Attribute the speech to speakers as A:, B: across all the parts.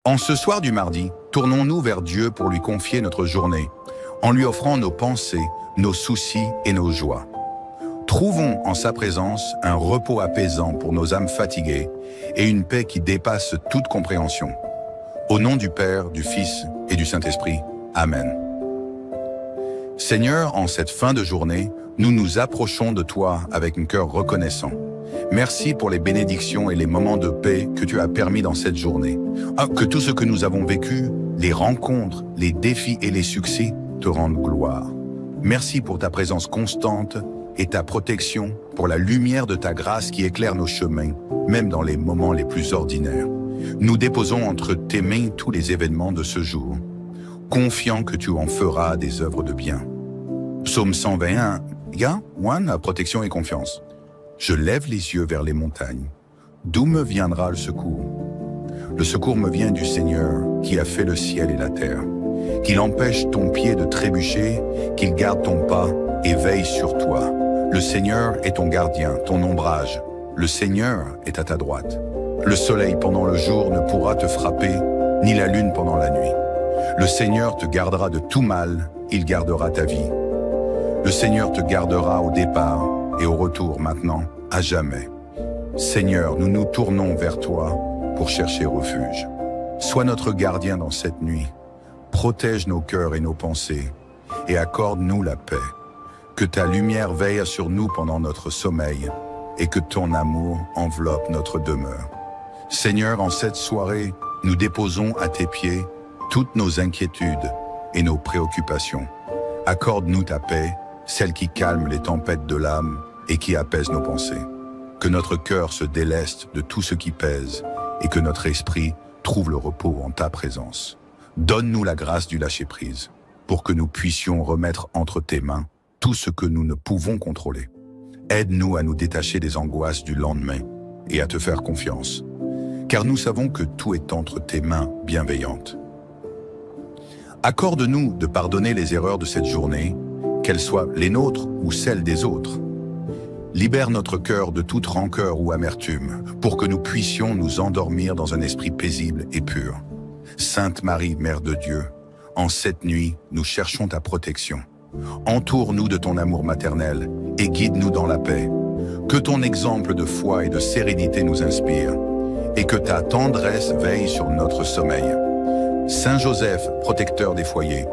A: En ce soir du mardi, tournons-nous vers Dieu pour lui confier notre journée, en lui offrant nos pensées, nos soucis et nos joies. Trouvons en sa présence un repos apaisant pour nos âmes fatiguées et une paix qui dépasse toute compréhension. Au nom du Père, du Fils et du Saint-Esprit. Amen. Seigneur, en cette fin de journée, nous nous approchons de toi avec un cœur reconnaissant. Merci pour les bénédictions et les moments de paix que tu as permis dans cette journée. Que tout ce que nous avons vécu, les rencontres, les défis et les succès te rendent gloire. Merci pour ta présence constante et ta protection, pour la lumière de ta grâce qui éclaire nos chemins, même dans les moments les plus ordinaires. Nous déposons entre tes mains tous les événements de ce jour, confiants que tu en feras des œuvres de bien. Psaume 121, protection et confiance. Je lève les yeux vers les montagnes. D'où me viendra le secours? Le secours me vient du Seigneur qui a fait le ciel et la terre. Qu'il empêche ton pied de trébucher, qu'il garde ton pas et veille sur toi. Le Seigneur est ton gardien, ton ombrage. Le Seigneur est à ta droite. Le soleil pendant le jour ne pourra te frapper, ni la lune pendant la nuit. Le Seigneur te gardera de tout mal, il gardera ta vie. Le Seigneur te gardera au départ et au retour maintenant, à jamais. Seigneur, nous nous tournons vers toi pour chercher refuge. Sois notre gardien dans cette nuit. Protège nos cœurs et nos pensées et accorde-nous la paix. Que ta lumière veille sur nous pendant notre sommeil et que ton amour enveloppe notre demeure. Seigneur, en cette soirée, nous déposons à tes pieds toutes nos inquiétudes et nos préoccupations. Accorde-nous ta paix, celle qui calme les tempêtes de l'âme et qui apaise nos pensées. Que notre cœur se déleste de tout ce qui pèse et que notre esprit trouve le repos en ta présence. Donne-nous la grâce du lâcher-prise pour que nous puissions remettre entre tes mains tout ce que nous ne pouvons contrôler. Aide-nous à nous détacher des angoisses du lendemain et à te faire confiance, car nous savons que tout est entre tes mains bienveillantes. Accorde-nous de pardonner les erreurs de cette journée, qu'elles soient les nôtres ou celles des autres. Libère notre cœur de toute rancœur ou amertume, pour que nous puissions nous endormir dans un esprit paisible et pur. Sainte Marie, Mère de Dieu, en cette nuit, nous cherchons ta protection. Entoure-nous de ton amour maternel et guide-nous dans la paix. Que ton exemple de foi et de sérénité nous inspire, et que ta tendresse veille sur notre sommeil. Saint Joseph, protecteur des foyers,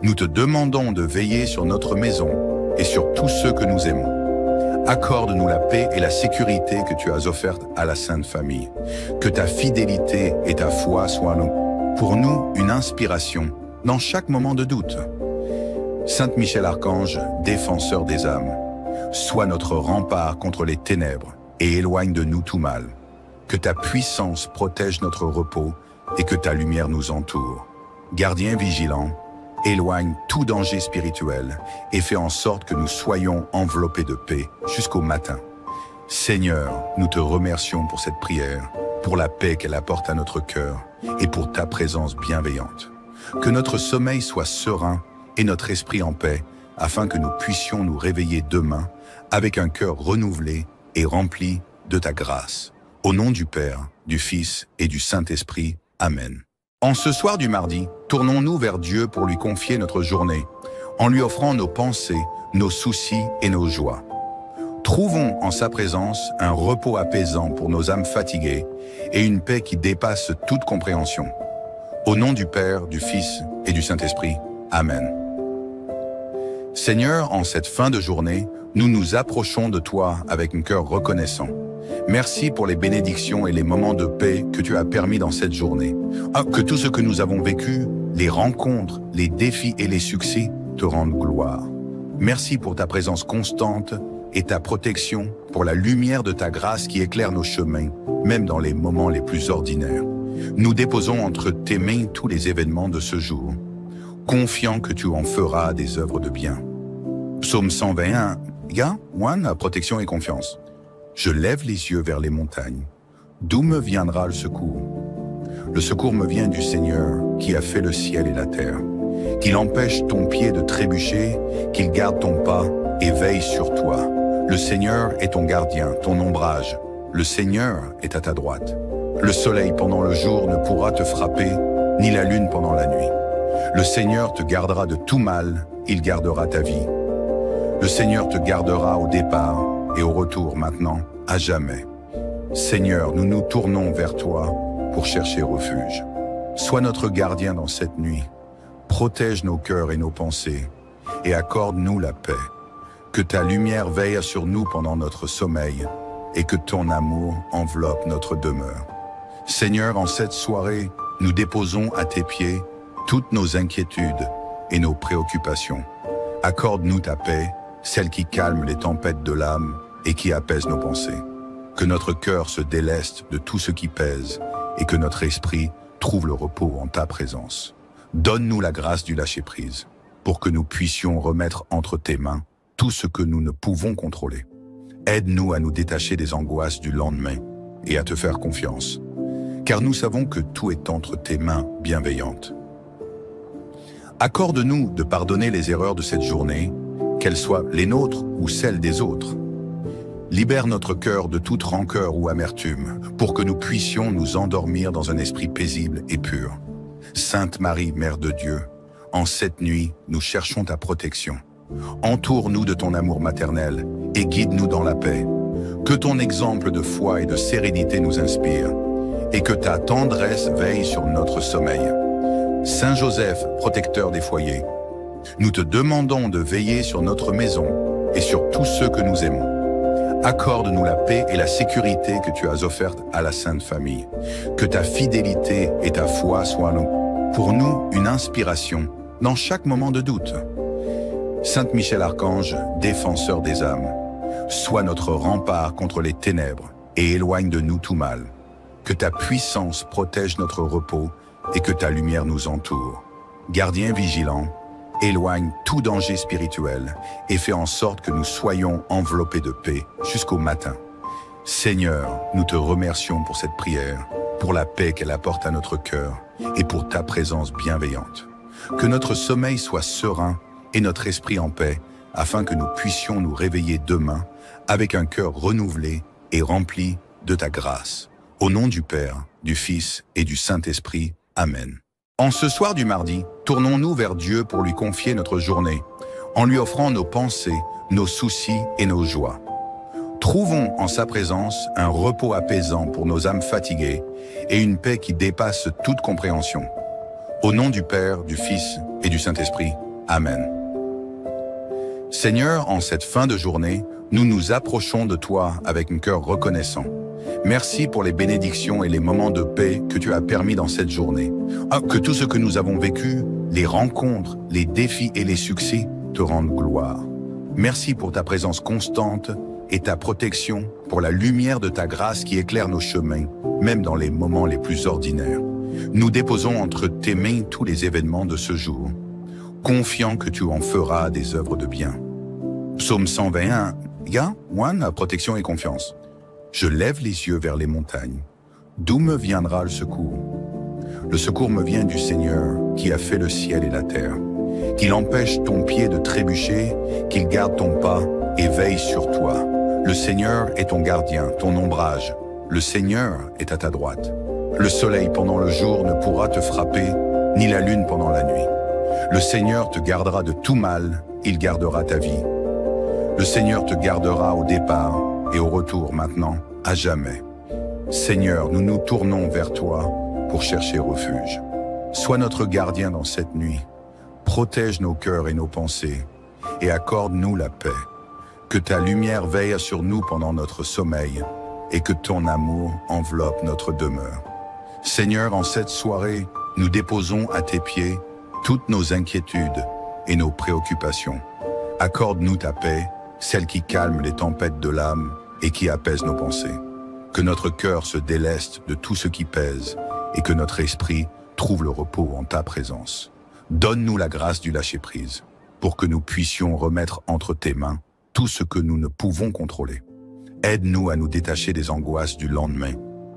A: nous te demandons de veiller sur notre maison et sur tous ceux que nous aimons. Accorde-nous la paix et la sécurité que tu as offertes à la Sainte Famille. Que ta fidélité et ta foi soient pour nous une inspiration dans chaque moment de doute. Saint Michel Archange, défenseur des âmes, sois notre rempart contre les ténèbres et éloigne de nous tout mal. Que ta puissance protège notre repos et que ta lumière nous entoure. Gardien vigilant, éloigne tout danger spirituel et fais en sorte que nous soyons enveloppés de paix jusqu'au matin. Seigneur, nous te remercions pour cette prière, pour la paix qu'elle apporte à notre cœur et pour ta présence bienveillante. Que notre sommeil soit serein et notre esprit en paix, afin que nous puissions nous réveiller demain avec un cœur renouvelé et rempli de ta grâce. Au nom du Père, du Fils et du Saint-Esprit. Amen. En ce soir du mardi, tournons-nous vers Dieu pour lui confier notre journée, en lui offrant nos pensées, nos soucis et nos joies. Trouvons en sa présence un repos apaisant pour nos âmes fatiguées et une paix qui dépasse toute compréhension. Au nom du Père, du Fils et du Saint-Esprit. Amen. Seigneur, en cette fin de journée, nous nous approchons de toi avec un cœur reconnaissant. Merci pour les bénédictions et les moments de paix que tu as permis dans cette journée. Que tout ce que nous avons vécu, les rencontres, les défis et les succès te rendent gloire. Merci pour ta présence constante et ta protection, pour la lumière de ta grâce qui éclaire nos chemins, même dans les moments les plus ordinaires. Nous déposons entre tes mains tous les événements de ce jour, confiants que tu en feras des œuvres de bien. Psaume 121, protection et confiance. Je lève les yeux vers les montagnes. D'où me viendra le secours? Le secours me vient du Seigneur qui a fait le ciel et la terre. Qu'il empêche ton pied de trébucher, qu'il garde ton pas et veille sur toi. Le Seigneur est ton gardien, ton ombrage. Le Seigneur est à ta droite. Le soleil pendant le jour ne pourra te frapper, ni la lune pendant la nuit. Le Seigneur te gardera de tout mal, il gardera ta vie. Le Seigneur te gardera au départ et au retour maintenant, à jamais. Seigneur, nous nous tournons vers toi pour chercher refuge. Sois notre gardien dans cette nuit. Protège nos cœurs et nos pensées et accorde-nous la paix. Que ta lumière veille sur nous pendant notre sommeil et que ton amour enveloppe notre demeure. Seigneur, en cette soirée, nous déposons à tes pieds toutes nos inquiétudes et nos préoccupations. Accorde-nous ta paix, celle qui calme les tempêtes de l'âme et qui apaise nos pensées. Que notre cœur se déleste de tout ce qui pèse et que notre esprit trouve le repos en ta présence. Donne-nous la grâce du lâcher-prise pour que nous puissions remettre entre tes mains tout ce que nous ne pouvons contrôler. Aide-nous à nous détacher des angoisses du lendemain et à te faire confiance, car nous savons que tout est entre tes mains bienveillantes. Accorde-nous de pardonner les erreurs de cette journée, qu'elles soient les nôtres ou celles des autres. Libère notre cœur de toute rancœur ou amertume, pour que nous puissions nous endormir dans un esprit paisible et pur. Sainte Marie, Mère de Dieu, en cette nuit, nous cherchons ta protection. Entoure-nous de ton amour maternel et guide-nous dans la paix. Que ton exemple de foi et de sérénité nous inspire, et que ta tendresse veille sur notre sommeil. Saint Joseph, protecteur des foyers, nous te demandons de veiller sur notre maison et sur tous ceux que nous aimons. Accorde-nous la paix et la sécurité que tu as offertes à la Sainte Famille. Que ta fidélité et ta foi soient pour nous une inspiration dans chaque moment de doute. Saint Michel Archange, défenseur des âmes, sois notre rempart contre les ténèbres et éloigne de nous tout mal. Que ta puissance protège notre repos et que ta lumière nous entoure. Gardien vigilant, éloigne tout danger spirituel et fais en sorte que nous soyons enveloppés de paix jusqu'au matin. Seigneur, nous te remercions pour cette prière, pour la paix qu'elle apporte à notre cœur et pour ta présence bienveillante. Que notre sommeil soit serein et notre esprit en paix, afin que nous puissions nous réveiller demain avec un cœur renouvelé et rempli de ta grâce. Au nom du Père, du Fils et du Saint-Esprit. Amen. En ce soir du mardi, tournons-nous vers Dieu pour lui confier notre journée, en lui offrant nos pensées, nos soucis et nos joies. Trouvons en sa présence un repos apaisant pour nos âmes fatiguées et une paix qui dépasse toute compréhension. Au nom du Père, du Fils et du Saint-Esprit. Amen. Seigneur, en cette fin de journée, nous nous approchons de toi avec un cœur reconnaissant. Merci pour les bénédictions et les moments de paix que tu as permis dans cette journée. Que tout ce que nous avons vécu, les rencontres, les défis et les succès, te rendent gloire. Merci pour ta présence constante et ta protection, pour la lumière de ta grâce qui éclaire nos chemins, même dans les moments les plus ordinaires. Nous déposons entre tes mains tous les événements de ce jour, confiant que tu en feras des œuvres de bien. Psaume 121, protection et confiance. Je lève les yeux vers les montagnes. D'où me viendra le secours? Le secours me vient du Seigneur qui a fait le ciel et la terre. Qu'il empêche ton pied de trébucher, qu'il garde ton pas et veille sur toi. Le Seigneur est ton gardien, ton ombrage. Le Seigneur est à ta droite. Le soleil pendant le jour ne pourra te frapper, ni la lune pendant la nuit. Le Seigneur te gardera de tout mal, il gardera ta vie. Le Seigneur te gardera au départ et au retour maintenant, à jamais. Seigneur, nous nous tournons vers toi pour chercher refuge. Sois notre gardien dans cette nuit. Protège nos cœurs et nos pensées et accorde-nous la paix. Que ta lumière veille sur nous pendant notre sommeil et que ton amour enveloppe notre demeure. Seigneur, en cette soirée, nous déposons à tes pieds toutes nos inquiétudes et nos préoccupations. Accorde-nous ta paix, celle qui calme les tempêtes de l'âme et qui apaise nos pensées. Que notre cœur se déleste de tout ce qui pèse et que notre esprit trouve le repos en ta présence. Donne-nous la grâce du lâcher-prise pour que nous puissions remettre entre tes mains tout ce que nous ne pouvons contrôler. Aide-nous à nous détacher des angoisses du lendemain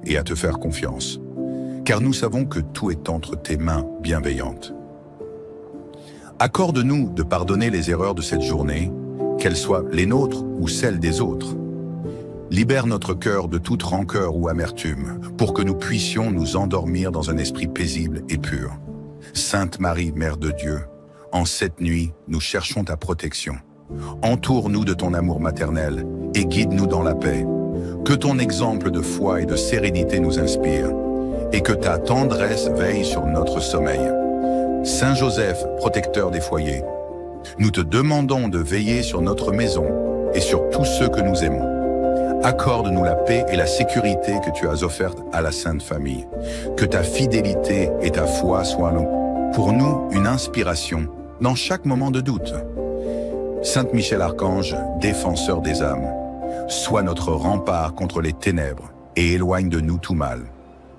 A: et à te faire confiance, car nous savons que tout est entre tes mains bienveillantes. Accorde-nous de pardonner les erreurs de cette journée, qu'elles soient les nôtres ou celles des autres. Libère notre cœur de toute rancœur ou amertume, pour que nous puissions nous endormir dans un esprit paisible et pur. Sainte Marie, Mère de Dieu, en cette nuit, nous cherchons ta protection. Entoure-nous de ton amour maternel et guide-nous dans la paix. Que ton exemple de foi et de sérénité nous inspire, et que ta tendresse veille sur notre sommeil. Saint Joseph, protecteur des foyers, nous te demandons de veiller sur notre maison et sur tous ceux que nous aimons. Accorde-nous la paix et la sécurité que tu as offertes à la Sainte Famille. Que ta fidélité et ta foi soient pour nous une inspiration dans chaque moment de doute. Saint Michel Archange, défenseur des âmes, sois notre rempart contre les ténèbres et éloigne de nous tout mal.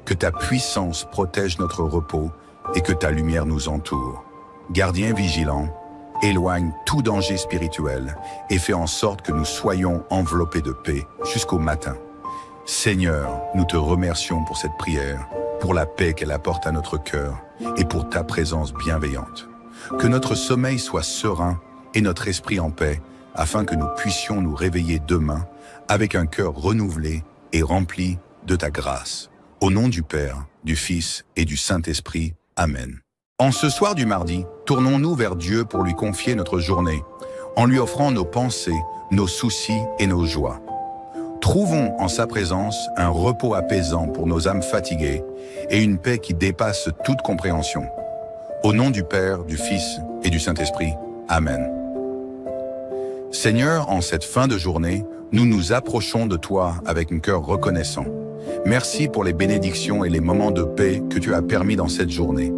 A: Que ta puissance protège notre repos et que ta lumière nous entoure. Gardien vigilant, éloigne tout danger spirituel et fais en sorte que nous soyons enveloppés de paix jusqu'au matin. Seigneur, nous te remercions pour cette prière, pour la paix qu'elle apporte à notre cœur et pour ta présence bienveillante. Que notre sommeil soit serein et notre esprit en paix, afin que nous puissions nous réveiller demain avec un cœur renouvelé et rempli de ta grâce. Au nom du Père, du Fils et du Saint-Esprit. Amen. En ce soir du mardi, tournons-nous vers Dieu pour lui confier notre journée, en lui offrant nos pensées, nos soucis et nos joies. Trouvons en sa présence un repos apaisant pour nos âmes fatiguées et une paix qui dépasse toute compréhension. Au nom du Père, du Fils et du Saint-Esprit. Amen. Seigneur, en cette fin de journée, nous nous approchons de toi avec un cœur reconnaissant. Merci pour les bénédictions et les moments de paix que tu as permis dans cette journée.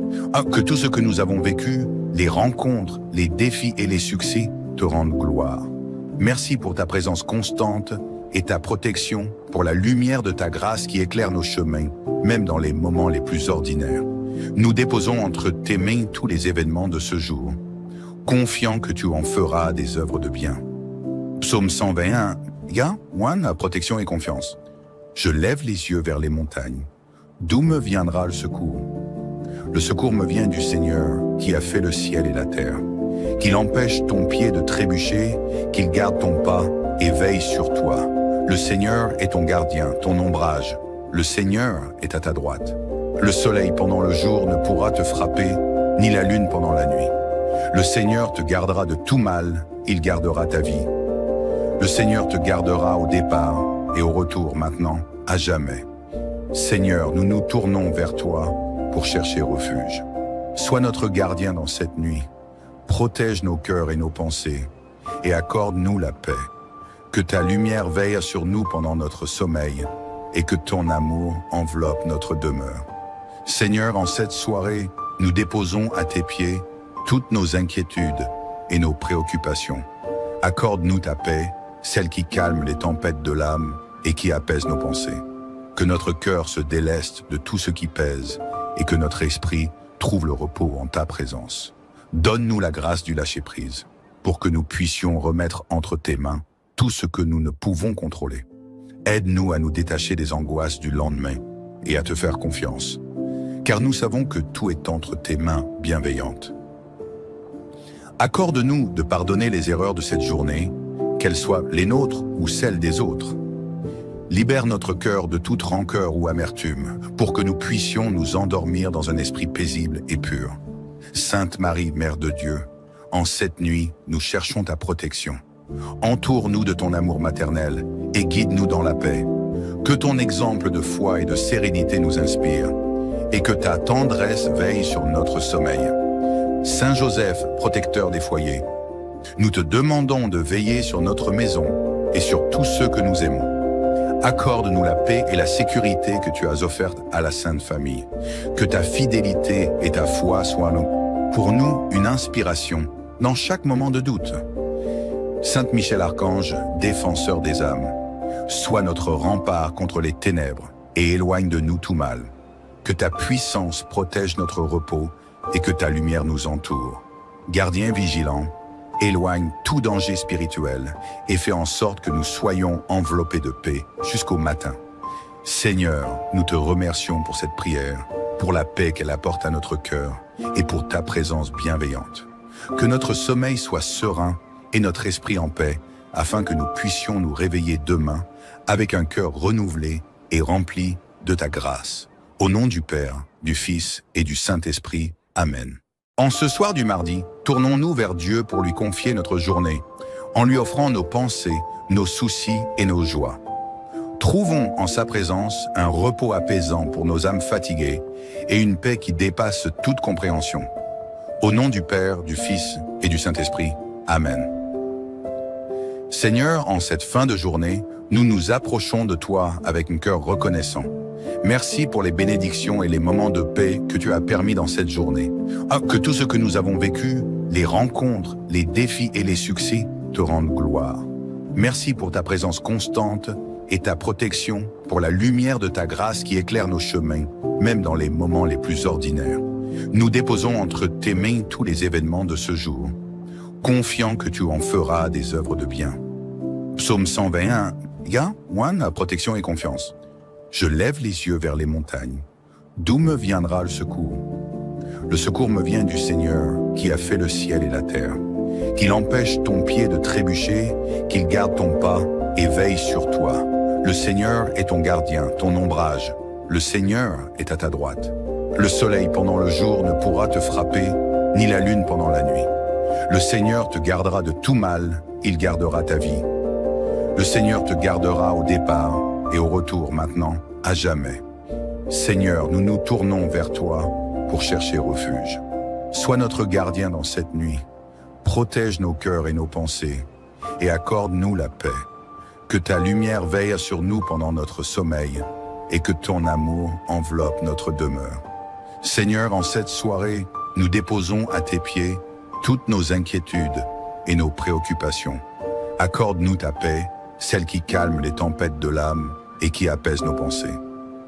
A: Que tout ce que nous avons vécu, les rencontres, les défis et les succès te rendent gloire. Merci pour ta présence constante et ta protection, pour la lumière de ta grâce qui éclaire nos chemins, même dans les moments les plus ordinaires. Nous déposons entre tes mains tous les événements de ce jour, confiant que tu en feras des œuvres de bien. Psaume 121, protection et confiance. Je lève les yeux vers les montagnes. D'où me viendra le secours? Le secours me vient du Seigneur qui a fait le ciel et la terre. Qu'il empêche ton pied de trébucher, qu'il garde ton pas et veille sur toi. Le Seigneur est ton gardien, ton ombrage. Le Seigneur est à ta droite. Le soleil pendant le jour ne pourra te frapper, ni la lune pendant la nuit. Le Seigneur te gardera de tout mal, il gardera ta vie. Le Seigneur te gardera au départ et au retour maintenant, à jamais. Seigneur, nous nous tournons vers toi pour chercher refuge. Sois notre gardien dans cette nuit. Protège nos cœurs et nos pensées et accorde-nous la paix. Que ta lumière veille sur nous pendant notre sommeil et que ton amour enveloppe notre demeure. Seigneur, en cette soirée, nous déposons à tes pieds toutes nos inquiétudes et nos préoccupations. Accorde-nous ta paix, celle qui calme les tempêtes de l'âme et qui apaise nos pensées. Que notre cœur se déleste de tout ce qui pèse et que notre esprit trouve le repos en ta présence. Donne-nous la grâce du lâcher-prise pour que nous puissions remettre entre tes mains tout ce que nous ne pouvons contrôler. Aide-nous à nous détacher des angoisses du lendemain et à te faire confiance, car nous savons que tout est entre tes mains bienveillantes. Accorde-nous de pardonner les erreurs de cette journée, qu'elles soient les nôtres ou celles des autres. Libère notre cœur de toute rancœur ou amertume, pour que nous puissions nous endormir dans un esprit paisible et pur. Sainte Marie, Mère de Dieu, en cette nuit, nous cherchons ta protection. Entoure-nous de ton amour maternel et guide-nous dans la paix. Que ton exemple de foi et de sérénité nous inspire, et que ta tendresse veille sur notre sommeil. Saint Joseph, protecteur des foyers, nous te demandons de veiller sur notre maison et sur tous ceux que nous aimons. Accorde-nous la paix et la sécurité que tu as offertes à la Sainte Famille. Que ta fidélité et ta foi soient pour nous une inspiration dans chaque moment de doute. Saint Michel Archange, défenseur des âmes, sois notre rempart contre les ténèbres et éloigne de nous tout mal. Que ta puissance protège notre repos et que ta lumière nous entoure. Gardien vigilant, éloigne tout danger spirituel et fais en sorte que nous soyons enveloppés de paix jusqu'au matin. Seigneur, nous te remercions pour cette prière, pour la paix qu'elle apporte à notre cœur et pour ta présence bienveillante. Que notre sommeil soit serein et notre esprit en paix, afin que nous puissions nous réveiller demain avec un cœur renouvelé et rempli de ta grâce. Au nom du Père, du Fils et du Saint-Esprit. Amen. En ce soir du mardi, tournons-nous vers Dieu pour lui confier notre journée, en lui offrant nos pensées, nos soucis et nos joies. Trouvons en sa présence un repos apaisant pour nos âmes fatiguées et une paix qui dépasse toute compréhension. Au nom du Père, du Fils et du Saint-Esprit. Amen. Seigneur, en cette fin de journée, nous nous approchons de toi avec un cœur reconnaissant. Merci pour les bénédictions et les moments de paix que tu as permis dans cette journée. Que tout ce que nous avons vécu, les rencontres, les défis et les succès, te rendent gloire. Merci pour ta présence constante et ta protection, pour la lumière de ta grâce qui éclaire nos chemins, même dans les moments les plus ordinaires. Nous déposons entre tes mains tous les événements de ce jour, confiants que tu en feras des œuvres de bien. Psaume 121, protection et confiance. Je lève les yeux vers les montagnes. D'où me viendra le secours? Le secours me vient du Seigneur qui a fait le ciel et la terre. Qu'il empêche ton pied de trébucher, qu'il garde ton pas et veille sur toi. Le Seigneur est ton gardien, ton ombrage. Le Seigneur est à ta droite. Le soleil pendant le jour ne pourra te frapper, ni la lune pendant la nuit. Le Seigneur te gardera de tout mal, il gardera ta vie. Le Seigneur te gardera au départ et au retour maintenant, à jamais. Seigneur, nous nous tournons vers toi pour chercher refuge. Sois notre gardien dans cette nuit. Protège nos cœurs et nos pensées et accorde-nous la paix. Que ta lumière veille sur nous pendant notre sommeil et que ton amour enveloppe notre demeure. Seigneur, en cette soirée, nous déposons à tes pieds toutes nos inquiétudes et nos préoccupations. Accorde-nous ta paix, celle qui calme les tempêtes de l'âme et qui apaise nos pensées.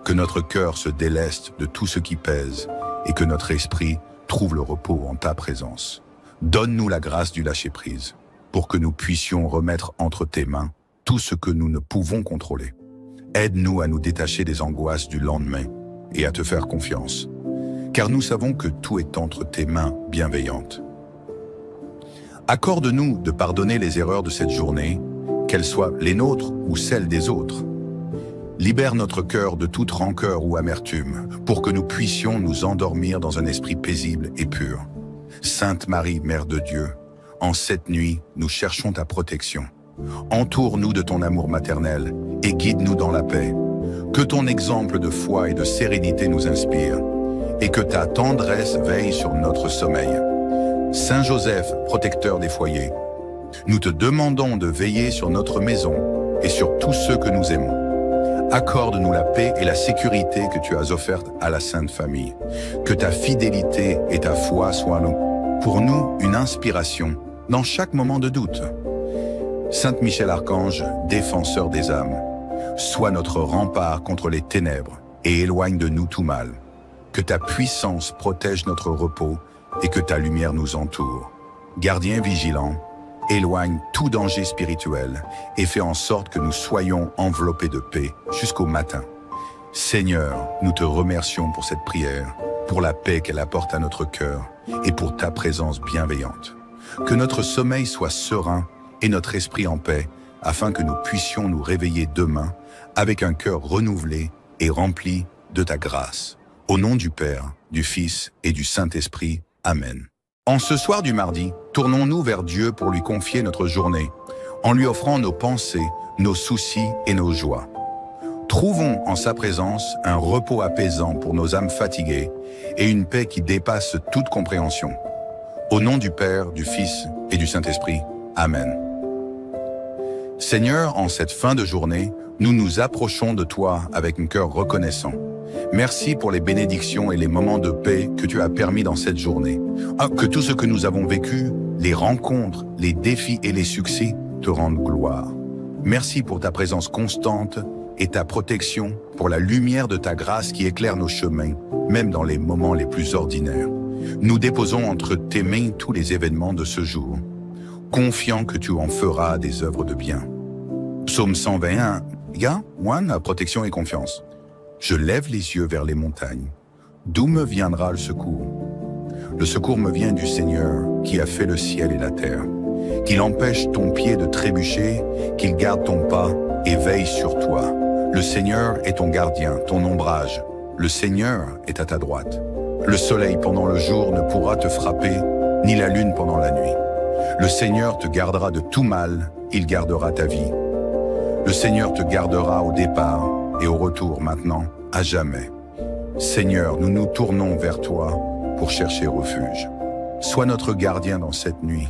A: Que notre cœur se déleste de tout ce qui pèse et que notre esprit trouve le repos en ta présence. Donne-nous la grâce du lâcher-prise pour que nous puissions remettre entre tes mains tout ce que nous ne pouvons contrôler. Aide-nous à nous détacher des angoisses du lendemain et à te faire confiance, car nous savons que tout est entre tes mains bienveillantes. Accorde-nous de pardonner les erreurs de cette journée, qu'elles soient les nôtres ou celles des autres. Libère notre cœur de toute rancœur ou amertume, pour que nous puissions nous endormir dans un esprit paisible et pur. Sainte Marie, Mère de Dieu, en cette nuit, nous cherchons ta protection. Entoure-nous de ton amour maternel et guide-nous dans la paix. Que ton exemple de foi et de sérénité nous inspire, et que ta tendresse veille sur notre sommeil. Saint Joseph, protecteur des foyers, nous te demandons de veiller sur notre maison et sur tous ceux que nous aimons. Accorde-nous la paix et la sécurité que tu as offertes à la Sainte Famille. Que ta fidélité et ta foi soient pour nous une inspiration dans chaque moment de doute. Saint Michel Archange, défenseur des âmes, sois notre rempart contre les ténèbres et éloigne de nous tout mal. Que ta puissance protège notre repos et que ta lumière nous entoure. Gardien vigilant, éloigne tout danger spirituel et fais en sorte que nous soyons enveloppés de paix jusqu'au matin. Seigneur, nous te remercions pour cette prière, pour la paix qu'elle apporte à notre cœur et pour ta présence bienveillante. Que notre sommeil soit serein et notre esprit en paix, afin que nous puissions nous réveiller demain avec un cœur renouvelé et rempli de ta grâce. Au nom du Père, du Fils et du Saint-Esprit. Amen. En ce soir du mardi, tournons-nous vers Dieu pour lui confier notre journée, en lui offrant nos pensées, nos soucis et nos joies. Trouvons en sa présence un repos apaisant pour nos âmes fatiguées et une paix qui dépasse toute compréhension. Au nom du Père, du Fils et du Saint-Esprit. Amen. Seigneur, en cette fin de journée, nous nous approchons de toi avec un cœur reconnaissant. Merci pour les bénédictions et les moments de paix que tu as permis dans cette journée. Que tout ce que nous avons vécu, les rencontres, les défis et les succès, te rendent gloire. Merci pour ta présence constante et ta protection, pour la lumière de ta grâce qui éclaire nos chemins, même dans les moments les plus ordinaires. Nous déposons entre tes mains tous les événements de ce jour, confiants que tu en feras des œuvres de bien. Psaume 121, protection et confiance. Je lève les yeux vers les montagnes. D'où me viendra le secours? Le secours me vient du Seigneur qui a fait le ciel et la terre. Qu'il empêche ton pied de trébucher, qu'il garde ton pas et veille sur toi. Le Seigneur est ton gardien, ton ombrage. Le Seigneur est à ta droite. Le soleil pendant le jour ne pourra te frapper, ni la lune pendant la nuit. Le Seigneur te gardera de tout mal, il gardera ta vie. Le Seigneur te gardera au départ et au retour maintenant, à jamais. Seigneur, nous nous tournons vers toi pour chercher refuge. Sois notre gardien dans cette nuit.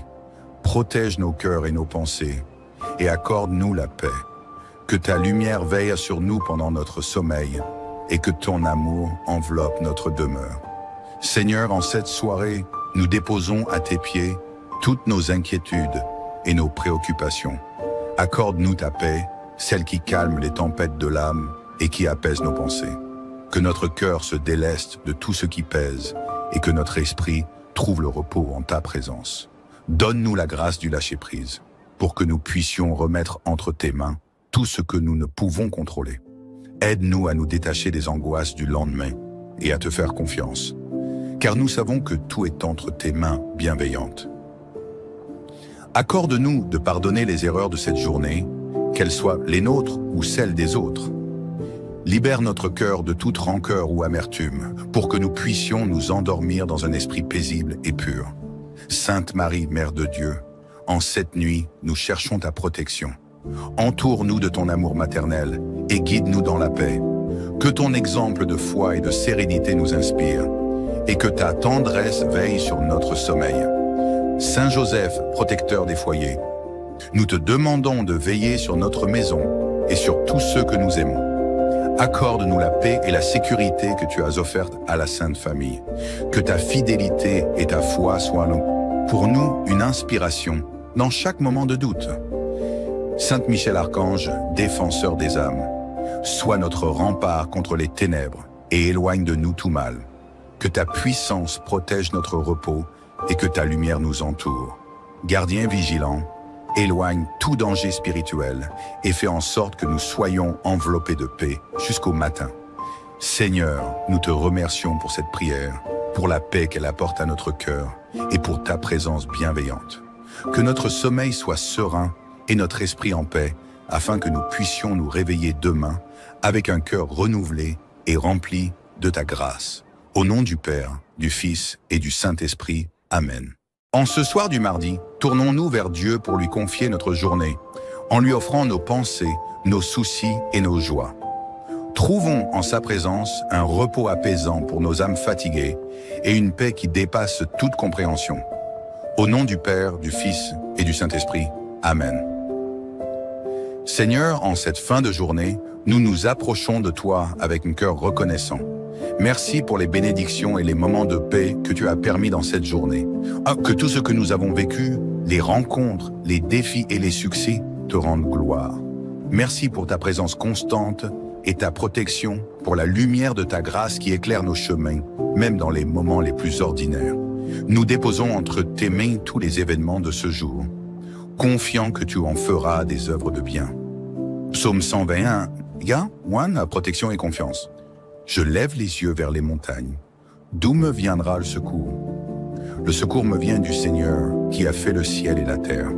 A: Protège nos cœurs et nos pensées et accorde-nous la paix. Que ta lumière veille sur nous pendant notre sommeil et que ton amour enveloppe notre demeure. Seigneur, en cette soirée, nous déposons à tes pieds toutes nos inquiétudes et nos préoccupations. Accorde-nous ta paix, celle qui calme les tempêtes de l'âme et qui apaise nos pensées. Que notre cœur se déleste de tout ce qui pèse et que notre esprit trouve le repos en ta présence. Donne-nous la grâce du lâcher-prise pour que nous puissions remettre entre tes mains tout ce que nous ne pouvons contrôler. Aide-nous à nous détacher des angoisses du lendemain et à te faire confiance, car nous savons que tout est entre tes mains bienveillantes. Accorde-nous de pardonner les erreurs de cette journée, qu'elles soient les nôtres ou celles des autres. Libère notre cœur de toute rancœur ou amertume, pour que nous puissions nous endormir dans un esprit paisible et pur. Sainte Marie, Mère de Dieu, en cette nuit, nous cherchons ta protection. Entoure-nous de ton amour maternel et guide-nous dans la paix. Que ton exemple de foi et de sérénité nous inspire, et que ta tendresse veille sur notre sommeil. Saint Joseph, protecteur des foyers, nous te demandons de veiller sur notre maison et sur tous ceux que nous aimons. Accorde-nous la paix et la sécurité que tu as offertes à la Sainte Famille. Que ta fidélité et ta foi soient pour nous une inspiration dans chaque moment de doute. Saint Michel Archange, défenseur des âmes, sois notre rempart contre les ténèbres et éloigne de nous tout mal. Que ta puissance protège notre repos et que ta lumière nous entoure. Gardien vigilant, éloigne tout danger spirituel et fais en sorte que nous soyons enveloppés de paix jusqu'au matin. Seigneur, nous te remercions pour cette prière, pour la paix qu'elle apporte à notre cœur et pour ta présence bienveillante. Que notre sommeil soit serein et notre esprit en paix, afin que nous puissions nous réveiller demain avec un cœur renouvelé et rempli de ta grâce. Au nom du Père, du Fils et du Saint-Esprit. Amen. En ce soir du mardi, tournons-nous vers Dieu pour lui confier notre journée, en lui offrant nos pensées, nos soucis et nos joies. Trouvons en sa présence un repos apaisant pour nos âmes fatiguées et une paix qui dépasse toute compréhension. Au nom du Père, du Fils et du Saint-Esprit. Amen. Seigneur, en cette fin de journée, nous nous approchons de toi avec un cœur reconnaissant. Merci pour les bénédictions et les moments de paix que tu as permis dans cette journée. Que tout ce que nous avons vécu, les rencontres, les défis et les succès te rendent gloire. Merci pour ta présence constante et ta protection, pour la lumière de ta grâce qui éclaire nos chemins, même dans les moments les plus ordinaires. Nous déposons entre tes mains tous les événements de ce jour, confiant que tu en feras des œuvres de bien. Psaume 121, protection et confiance. Je lève les yeux vers les montagnes. D'où me viendra le secours? Le secours me vient du Seigneur qui a fait le ciel et la terre.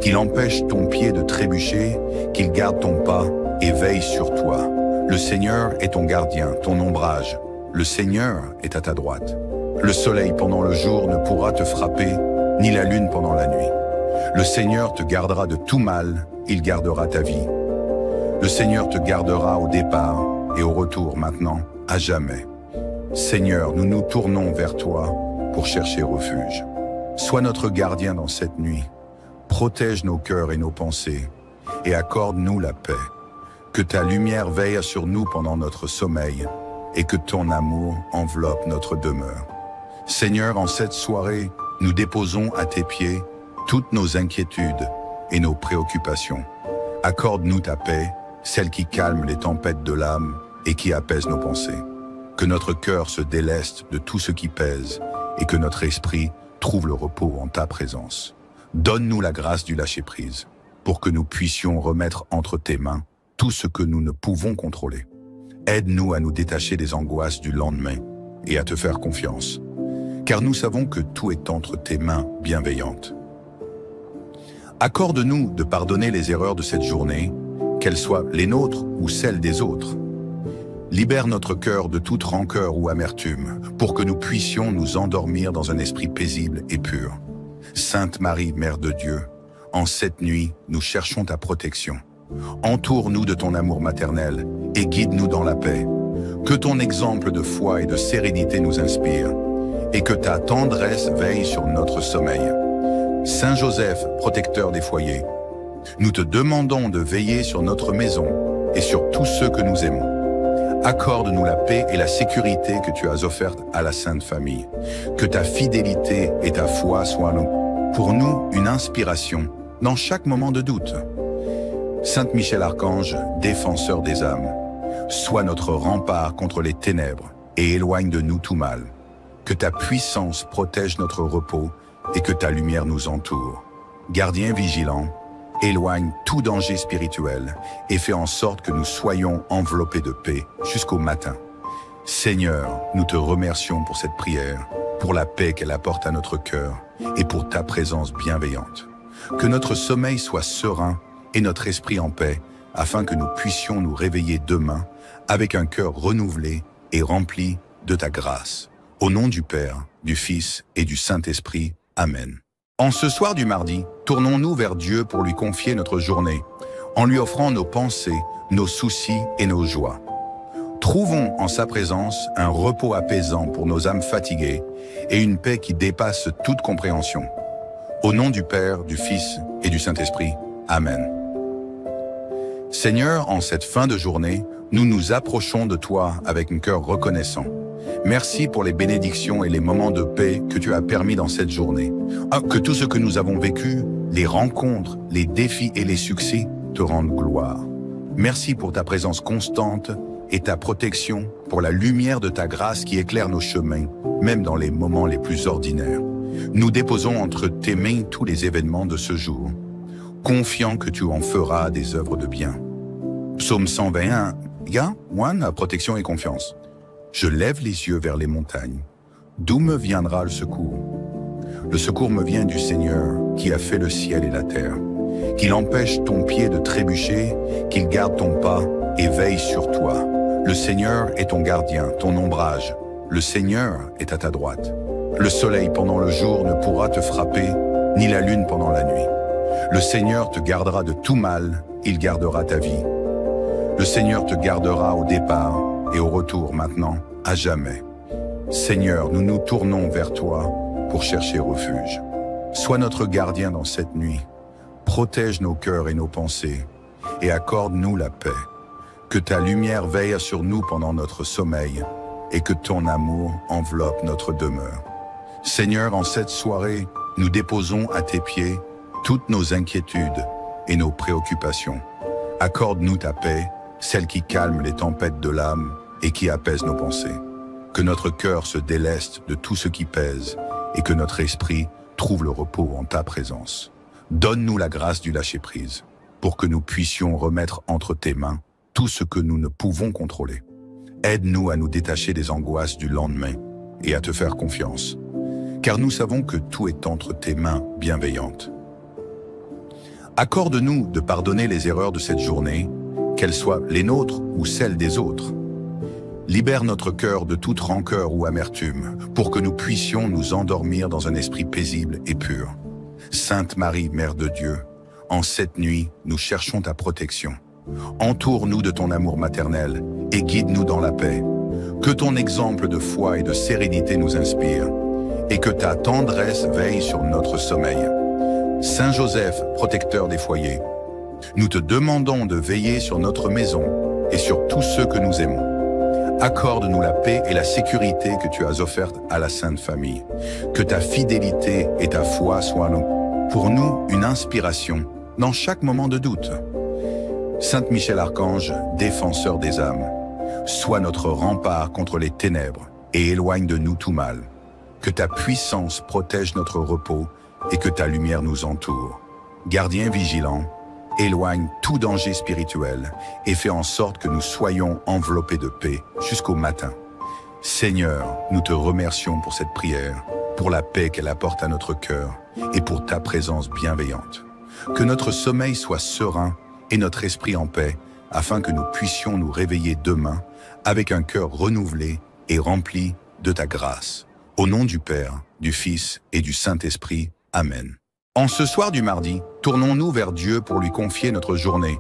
A: Qu'il empêche ton pied de trébucher, qu'il garde ton pas et veille sur toi. Le Seigneur est ton gardien, ton ombrage. Le Seigneur est à ta droite. Le soleil pendant le jour ne pourra te frapper, ni la lune pendant la nuit. Le Seigneur te gardera de tout mal, il gardera ta vie. Le Seigneur te gardera au départ et au retour maintenant, à jamais. Seigneur, nous nous tournons vers toi pour chercher refuge. Sois notre gardien dans cette nuit. Protège nos cœurs et nos pensées et accorde-nous la paix. Que ta lumière veille sur nous pendant notre sommeil et que ton amour enveloppe notre demeure. Seigneur, en cette soirée, nous déposons à tes pieds toutes nos inquiétudes et nos préoccupations. Accorde-nous ta paix, celle qui calme les tempêtes de l'âme et qui apaise nos pensées. Que notre cœur se déleste de tout ce qui pèse et que notre esprit trouve le repos en ta présence. Donne-nous la grâce du lâcher-prise pour que nous puissions remettre entre tes mains tout ce que nous ne pouvons contrôler. Aide-nous à nous détacher des angoisses du lendemain et à te faire confiance, car nous savons que tout est entre tes mains bienveillantes. Accorde-nous de pardonner les erreurs de cette journée, qu'elles soient les nôtres ou celles des autres. Libère notre cœur de toute rancœur ou amertume, pour que nous puissions nous endormir dans un esprit paisible et pur. Sainte Marie, Mère de Dieu, en cette nuit, nous cherchons ta protection. Entoure-nous de ton amour maternel et guide-nous dans la paix. Que ton exemple de foi et de sérénité nous inspire, et que ta tendresse veille sur notre sommeil. Saint Joseph, protecteur des foyers, nous te demandons de veiller sur notre maison et sur tous ceux que nous aimons. Accorde-nous la paix et la sécurité que tu as offertes à la Sainte Famille. Que ta fidélité et ta foi soient pour nous une inspiration dans chaque moment de doute. Saint Michel Archange, défenseur des âmes, sois notre rempart contre les ténèbres et éloigne de nous tout mal. Que ta puissance protège notre repos et que ta lumière nous entoure. Gardien vigilant, éloigne tout danger spirituel et fais en sorte que nous soyons enveloppés de paix jusqu'au matin. Seigneur, nous te remercions pour cette prière, pour la paix qu'elle apporte à notre cœur et pour ta présence bienveillante. Que notre sommeil soit serein et notre esprit en paix, afin que nous puissions nous réveiller demain avec un cœur renouvelé et rempli de ta grâce. Au nom du Père, du Fils et du Saint-Esprit. Amen. En ce soir du mardi, tournons-nous vers Dieu pour lui confier notre journée, en lui offrant nos pensées, nos soucis et nos joies. Trouvons en sa présence un repos apaisant pour nos âmes fatiguées et une paix qui dépasse toute compréhension. Au nom du Père, du Fils et du Saint-Esprit. Amen. Seigneur, en cette fin de journée, nous nous approchons de toi avec un cœur reconnaissant. Merci pour les bénédictions et les moments de paix que tu as permis dans cette journée. Que tout ce que nous avons vécu, les rencontres, les défis et les succès, te rendent gloire. Merci pour ta présence constante et ta protection, pour la lumière de ta grâce qui éclaire nos chemins, même dans les moments les plus ordinaires. Nous déposons entre tes mains tous les événements de ce jour, confiant que tu en feras des œuvres de bien. Psaume 121, 1, protection et confiance. Je lève les yeux vers les montagnes. D'où me viendra le secours? Le secours me vient du Seigneur qui a fait le ciel et la terre. Qu'il empêche ton pied de trébucher, qu'il garde ton pas et veille sur toi. Le Seigneur est ton gardien, ton ombrage. Le Seigneur est à ta droite. Le soleil pendant le jour ne pourra te frapper, ni la lune pendant la nuit. Le Seigneur te gardera de tout mal, il gardera ta vie. Le Seigneur te gardera au départ et au retour maintenant, à jamais. Seigneur, nous nous tournons vers toi pour chercher refuge. Sois notre gardien dans cette nuit. Protège nos cœurs et nos pensées et accorde-nous la paix. Que ta lumière veille sur nous pendant notre sommeil et que ton amour enveloppe notre demeure. Seigneur, en cette soirée, nous déposons à tes pieds toutes nos inquiétudes et nos préoccupations. Accorde-nous ta paix, celle qui calme les tempêtes de l'âme et qui apaise nos pensées. Que notre cœur se déleste de tout ce qui pèse et que notre esprit trouve le repos en ta présence. Donne-nous la grâce du lâcher-prise pour que nous puissions remettre entre tes mains tout ce que nous ne pouvons contrôler. Aide-nous à nous détacher des angoisses du lendemain et à te faire confiance, car nous savons que tout est entre tes mains bienveillantes. Accorde-nous de pardonner les erreurs de cette journée, qu'elles soient les nôtres ou celles des autres. Libère notre cœur de toute rancœur ou amertume, pour que nous puissions nous endormir dans un esprit paisible et pur. Sainte Marie, Mère de Dieu, en cette nuit, nous cherchons ta protection. Entoure-nous de ton amour maternel et guide-nous dans la paix. Que ton exemple de foi et de sérénité nous inspire, et que ta tendresse veille sur notre sommeil. Saint Joseph, protecteur des foyers, nous te demandons de veiller sur notre maison et sur tous ceux que nous aimons. Accorde-nous la paix et la sécurité que tu as offertes à la Sainte Famille. Que ta fidélité et ta foi soient pour nous une inspiration dans chaque moment de doute. Saint Michel Archange, défenseur des âmes, sois notre rempart contre les ténèbres et éloigne de nous tout mal. Que ta puissance protège notre repos et que ta lumière nous entoure. Gardien vigilant, éloigne tout danger spirituel et fais en sorte que nous soyons enveloppés de paix jusqu'au matin. Seigneur, nous te remercions pour cette prière, pour la paix qu'elle apporte à notre cœur et pour ta présence bienveillante. Que notre sommeil soit serein et notre esprit en paix, afin que nous puissions nous réveiller demain avec un cœur renouvelé et rempli de ta grâce. Au nom du Père, du Fils et du Saint-Esprit. Amen. En ce soir du mardi, tournons-nous vers Dieu pour lui confier notre journée,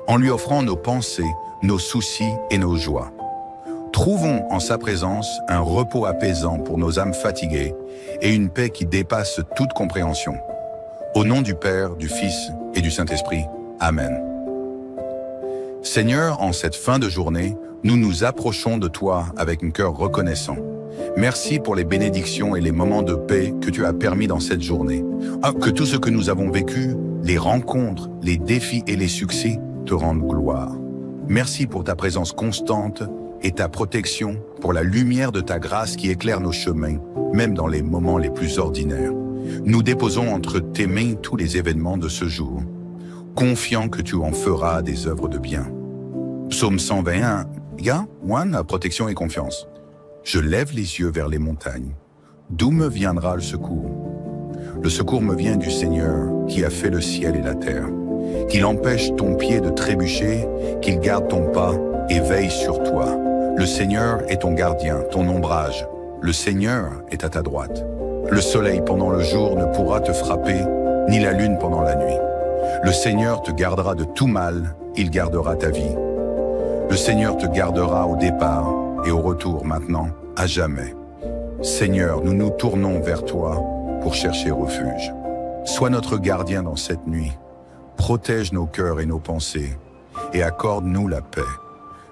A: en lui offrant nos pensées, nos soucis et nos joies. Trouvons en sa présence un repos apaisant pour nos âmes fatiguées et une paix qui dépasse toute compréhension. Au nom du Père, du Fils et du Saint-Esprit. Amen. Seigneur, en cette fin de journée, nous nous approchons de toi avec un cœur reconnaissant. Merci pour les bénédictions et les moments de paix que tu as permis dans cette journée. Que tout ce que nous avons vécu, les rencontres, les défis et les succès, te rendent gloire. Merci pour ta présence constante et ta protection, pour la lumière de ta grâce qui éclaire nos chemins, même dans les moments les plus ordinaires. Nous déposons entre tes mains tous les événements de ce jour, confiants que tu en feras des œuvres de bien. Psaume 121, protection et confiance. Je lève les yeux vers les montagnes. D'où me viendra le secours? Le secours me vient du Seigneur qui a fait le ciel et la terre. Qu'il empêche ton pied de trébucher, qu'il garde ton pas et veille sur toi. Le Seigneur est ton gardien, ton ombrage. Le Seigneur est à ta droite. Le soleil pendant le jour ne pourra te frapper, ni la lune pendant la nuit. Le Seigneur te gardera de tout mal, il gardera ta vie. Le Seigneur te gardera au départ et au retour maintenant, à jamais. Seigneur, nous nous tournons vers toi pour chercher refuge. Sois notre gardien dans cette nuit. Protège nos cœurs et nos pensées et accorde-nous la paix.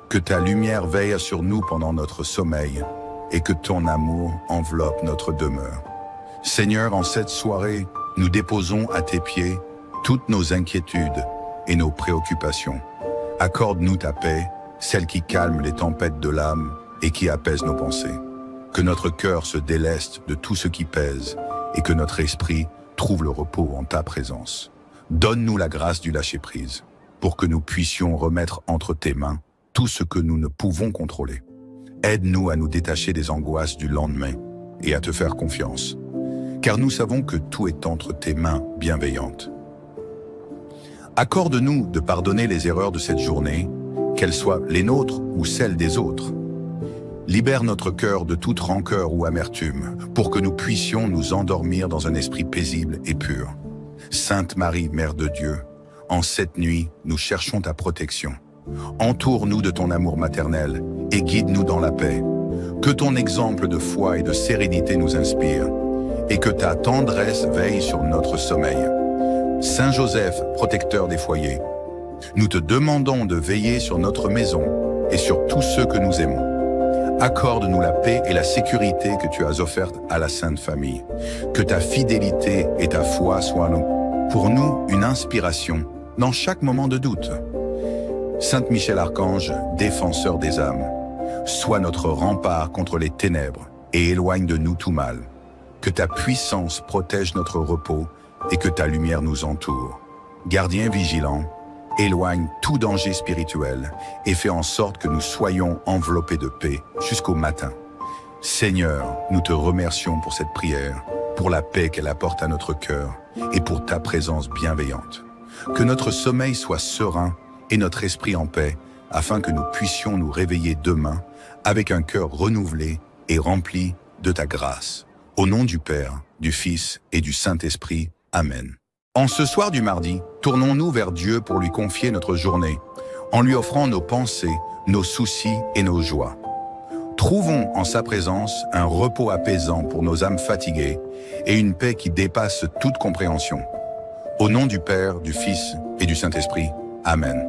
A: Que ta lumière veille sur nous pendant notre sommeil et que ton amour enveloppe notre demeure. Seigneur, en cette soirée, nous déposons à tes pieds toutes nos inquiétudes et nos préoccupations. Accorde-nous ta paix, celle qui calme les tempêtes de l'âme et qui apaise nos pensées. Que notre cœur se déleste de tout ce qui pèse et que notre esprit trouve le repos en ta présence. Donne-nous la grâce du lâcher-prise pour que nous puissions remettre entre tes mains tout ce que nous ne pouvons contrôler. Aide-nous à nous détacher des angoisses du lendemain et à te faire confiance, car nous savons que tout est entre tes mains bienveillantes. Accorde-nous de pardonner les erreurs de cette journée, qu'elles soient les nôtres ou celles des autres. Libère notre cœur de toute rancœur ou amertume, pour que nous puissions nous endormir dans un esprit paisible et pur. Sainte Marie, Mère de Dieu, en cette nuit, nous cherchons ta protection. Entoure-nous de ton amour maternel et guide-nous dans la paix. Que ton exemple de foi et de sérénité nous inspire, et que ta tendresse veille sur notre sommeil. Saint Joseph, protecteur des foyers, nous te demandons de veiller sur notre maison et sur tous ceux que nous aimons. Accorde-nous la paix et la sécurité que tu as offertes à la Sainte Famille. Que ta fidélité et ta foi soient pour nous une inspiration dans chaque moment de doute. Saint Michel Archange, défenseur des âmes, sois notre rempart contre les ténèbres et éloigne de nous tout mal. Que ta puissance protège notre repos et que ta lumière nous entoure. Gardien vigilant, éloigne tout danger spirituel et fais en sorte que nous soyons enveloppés de paix jusqu'au matin. Seigneur, nous te remercions pour cette prière, pour la paix qu'elle apporte à notre cœur et pour ta présence bienveillante. Que notre sommeil soit serein et notre esprit en paix, afin que nous puissions nous réveiller demain avec un cœur renouvelé et rempli de ta grâce. Au nom du Père, du Fils et du Saint-Esprit. Amen. En ce soir du mardi, tournons-nous vers Dieu pour lui confier notre journée, en lui offrant nos pensées, nos soucis et nos joies. Trouvons en sa présence un repos apaisant pour nos âmes fatiguées et une paix qui dépasse toute compréhension. Au nom du Père, du Fils et du Saint-Esprit. Amen.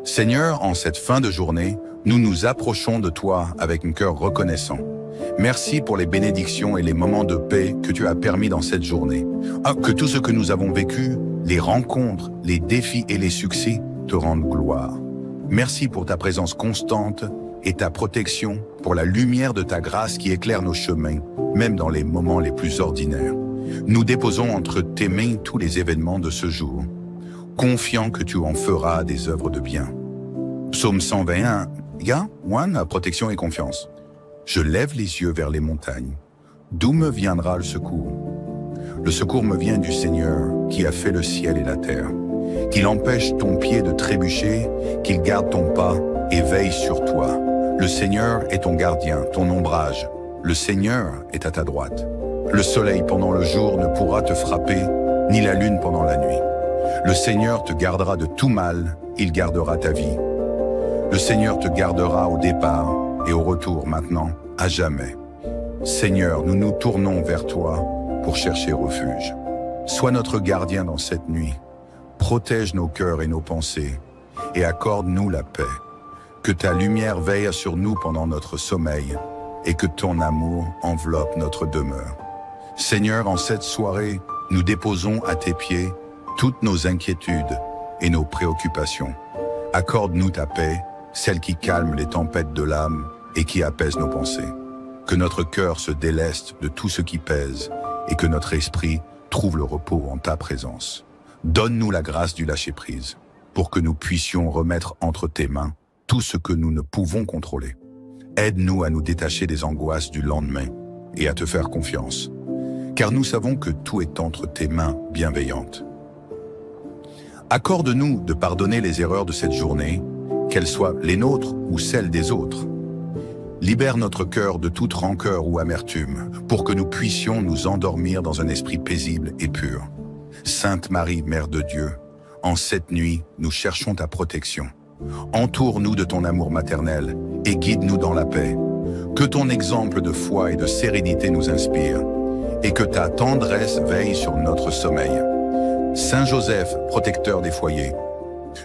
A: Seigneur, en cette fin de journée, nous nous approchons de toi avec un cœur reconnaissant. Merci pour les bénédictions et les moments de paix que tu as permis dans cette journée. Que tout ce que nous avons vécu, les rencontres, les défis et les succès, te rendent gloire. Merci pour ta présence constante et ta protection, pour la lumière de ta grâce qui éclaire nos chemins, même dans les moments les plus ordinaires. Nous déposons entre tes mains tous les événements de ce jour, confiants que tu en feras des œuvres de bien. Psaume 121, protection et confiance. Je lève les yeux vers les montagnes. D'où me viendra le secours? Le secours me vient du Seigneur qui a fait le ciel et la terre. qu'il empêche ton pied de trébucher, qu'il garde ton pas et veille sur toi. Le Seigneur est ton gardien, ton ombrage. Le Seigneur est à ta droite. Le soleil pendant le jour ne pourra te frapper, ni la lune pendant la nuit. Le Seigneur te gardera de tout mal, il gardera ta vie. Le Seigneur te gardera au départ et au retour maintenant, à jamais. Seigneur, nous nous tournons vers toi pour chercher refuge. Sois notre gardien dans cette nuit. Protège nos cœurs et nos pensées et accorde-nous la paix. Que ta lumière veille sur nous pendant notre sommeil et que ton amour enveloppe notre demeure. Seigneur, en cette soirée, nous déposons à tes pieds toutes nos inquiétudes et nos préoccupations. Accorde-nous ta paix, celle qui calme les tempêtes de l'âme et qui apaise nos pensées. Que notre cœur se déleste de tout ce qui pèse et que notre esprit trouve le repos en ta présence. Donne-nous la grâce du lâcher-prise pour que nous puissions remettre entre tes mains tout ce que nous ne pouvons contrôler. Aide-nous à nous détacher des angoisses du lendemain et à te faire confiance, car nous savons que tout est entre tes mains bienveillantes. Accorde-nous de pardonner les erreurs de cette journée, qu'elles soient les nôtres ou celles des autres. Libère notre cœur de toute rancœur ou amertume, pour que nous puissions nous endormir dans un esprit paisible et pur. Sainte Marie, Mère de Dieu, en cette nuit, nous cherchons ta protection. Entoure-nous de ton amour maternel et guide-nous dans la paix. Que ton exemple de foi et de sérénité nous inspire, et que ta tendresse veille sur notre sommeil. Saint Joseph, protecteur des foyers,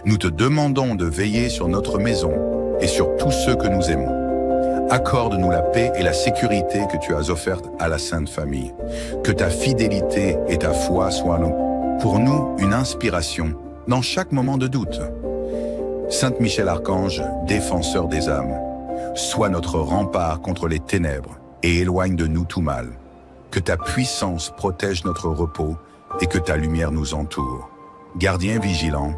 A: nous te demandons de veiller sur notre maison et sur tous ceux que nous aimons. Accorde-nous la paix et la sécurité que tu as offertes à la Sainte Famille. Que ta fidélité et ta foi soient pour nous une inspiration dans chaque moment de doute. Saint Michel Archange, défenseur des âmes, sois notre rempart contre les ténèbres et éloigne de nous tout mal. Que ta puissance protège notre repos et que ta lumière nous entoure. Gardien vigilant,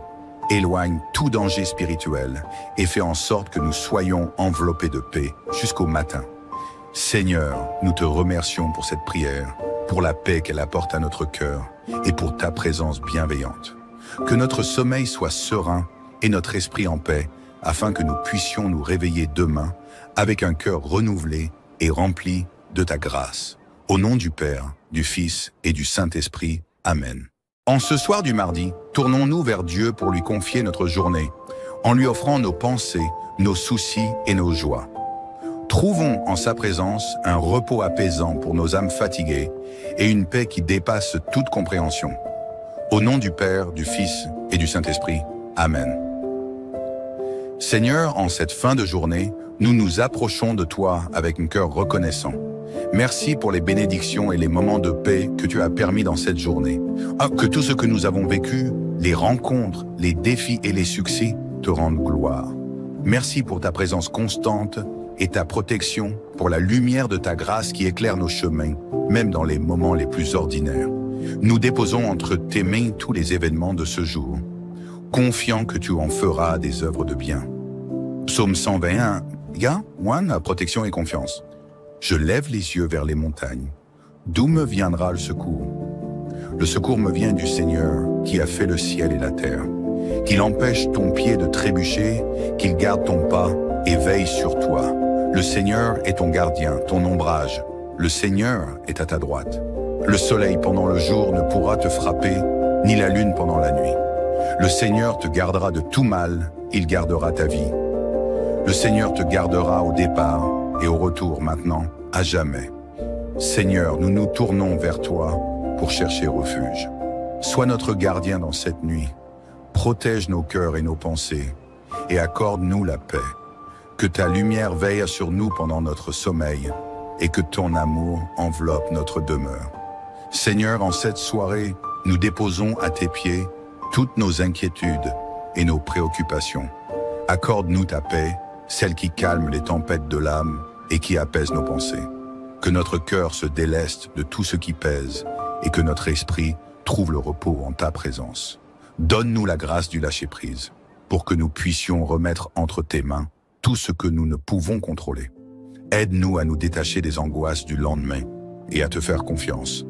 A: éloigne tout danger spirituel et fais en sorte que nous soyons enveloppés de paix jusqu'au matin. Seigneur, nous te remercions pour cette prière, pour la paix qu'elle apporte à notre cœur et pour ta présence bienveillante. Que notre sommeil soit serein et notre esprit en paix, afin que nous puissions nous réveiller demain avec un cœur renouvelé et rempli de ta grâce. Au nom du Père, du Fils et du Saint-Esprit. Amen. En ce soir du mardi, tournons-nous vers Dieu pour lui confier notre journée, en lui offrant nos pensées, nos soucis et nos joies. Trouvons en sa présence un repos apaisant pour nos âmes fatiguées et une paix qui dépasse toute compréhension. Au nom du Père, du Fils et du Saint-Esprit. Amen. Seigneur, en cette fin de journée, nous nous approchons de toi avec un cœur reconnaissant. Merci pour les bénédictions et les moments de paix que tu as permis dans cette journée. Que tout ce que nous avons vécu, les rencontres, les défis et les succès, te rendent gloire. Merci pour ta présence constante et ta protection, pour la lumière de ta grâce qui éclaire nos chemins, même dans les moments les plus ordinaires. Nous déposons entre tes mains tous les événements de ce jour, confiant que tu en feras des œuvres de bien. Psaume 121, 1, protection et confiance. Je lève les yeux vers les montagnes. D'où me viendra le secours? Le secours me vient du Seigneur qui a fait le ciel et la terre. Qu'il empêche ton pied de trébucher, qu'il garde ton pas et veille sur toi. Le Seigneur est ton gardien, ton ombrage. Le Seigneur est à ta droite. Le soleil pendant le jour ne pourra te frapper, ni la lune pendant la nuit. Le Seigneur te gardera de tout mal, il gardera ta vie. Le Seigneur te gardera au départ et au retour maintenant, à jamais. Seigneur, nous nous tournons vers toi pour chercher refuge. Sois notre gardien dans cette nuit. Protège nos cœurs et nos pensées et accorde-nous la paix. Que ta lumière veille sur nous pendant notre sommeil et que ton amour enveloppe notre demeure. Seigneur, en cette soirée, nous déposons à tes pieds toutes nos inquiétudes et nos préoccupations. Accorde-nous ta paix, celle qui calme les tempêtes de l'âme et qui apaise nos pensées. Que notre cœur se déleste de tout ce qui pèse et que notre esprit trouve le repos en ta présence. Donne-nous la grâce du lâcher-prise pour que nous puissions remettre entre tes mains tout ce que nous ne pouvons contrôler. Aide-nous à nous détacher des angoisses du lendemain et à te faire confiance,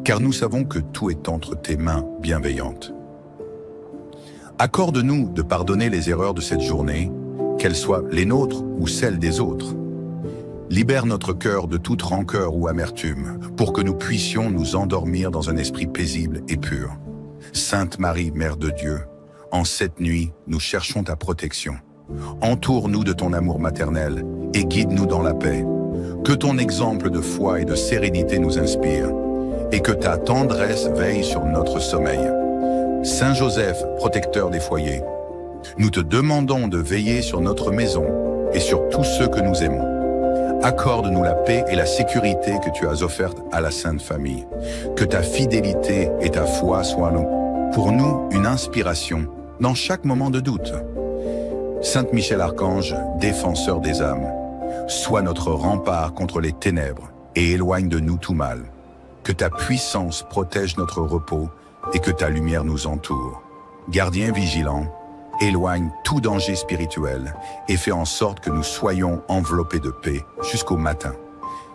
A: car nous savons que tout est entre tes mains bienveillantes. Accorde-nous de pardonner les erreurs de cette journée, qu'elles soient les nôtres ou celles des autres. Libère notre cœur de toute rancœur ou amertume, pour que nous puissions nous endormir dans un esprit paisible et pur. Sainte Marie, Mère de Dieu, en cette nuit, nous cherchons ta protection. Entoure-nous de ton amour maternel et guide-nous dans la paix. Que ton exemple de foi et de sérénité nous inspire, et que ta tendresse veille sur notre sommeil. Saint Joseph, protecteur des foyers, nous te demandons de veiller sur notre maison et sur tous ceux que nous aimons. Accorde-nous la paix et la sécurité que tu as offertes à la Sainte Famille. Que ta fidélité et ta foi soient pour nous une inspiration dans chaque moment de doute. Saint Michel Archange, défenseur des âmes, sois notre rempart contre les ténèbres et éloigne de nous tout mal. Que ta puissance protège notre repos et que ta lumière nous entoure. Gardien vigilant, éloigne tout danger spirituel et fais en sorte que nous soyons enveloppés de paix jusqu'au matin.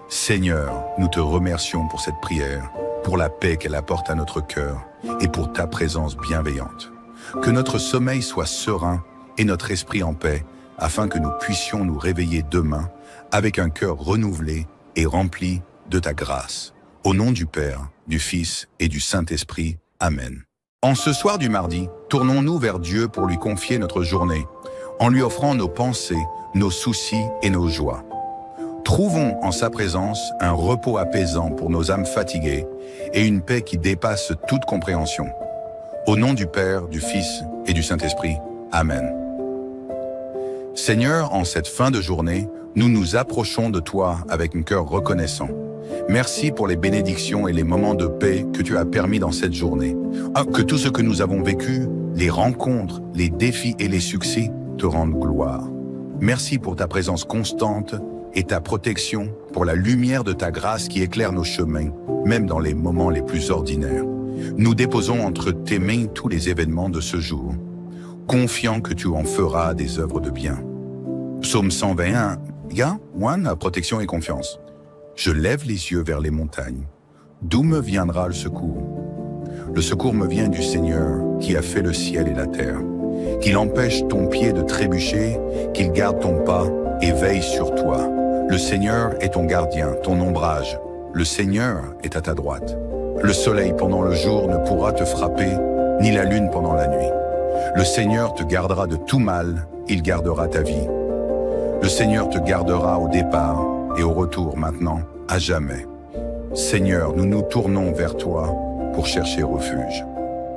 A: Seigneur, nous te remercions pour cette prière, pour la paix qu'elle apporte à notre cœur et pour ta présence bienveillante. Que notre sommeil soit serein et notre esprit en paix, afin que nous puissions nous réveiller demain avec un cœur renouvelé et rempli de ta grâce. Au nom du Père, du Fils et du Saint-Esprit. Amen. En ce soir du mardi, tournons-nous vers Dieu pour lui confier notre journée, en lui offrant nos pensées, nos soucis et nos joies. Trouvons en sa présence un repos apaisant pour nos âmes fatiguées et une paix qui dépasse toute compréhension. Au nom du Père, du Fils et du Saint-Esprit. Amen. Seigneur, en cette fin de journée, nous nous approchons de toi avec un cœur reconnaissant. Merci pour les bénédictions et les moments de paix que tu as permis dans cette journée. Que tout ce que nous avons vécu, les rencontres, les défis et les succès, te rendent gloire. Merci pour ta présence constante et ta protection, pour la lumière de ta grâce qui éclaire nos chemins, même dans les moments les plus ordinaires. Nous déposons entre tes mains tous les événements de ce jour, confiant que tu en feras des œuvres de bien. Psaume 121, protection et confiance. Je lève les yeux vers les montagnes. D'où me viendra le secours? Le secours me vient du Seigneur qui a fait le ciel et la terre. Qu'il empêche ton pied de trébucher, qu'il garde ton pas et veille sur toi. Le Seigneur est ton gardien, ton ombrage. Le Seigneur est à ta droite. Le soleil pendant le jour ne pourra te frapper, ni la lune pendant la nuit. Le Seigneur te gardera de tout mal, il gardera ta vie. Le Seigneur te gardera au départ et au retour maintenant, à jamais. Seigneur, nous nous tournons vers toi pour chercher refuge.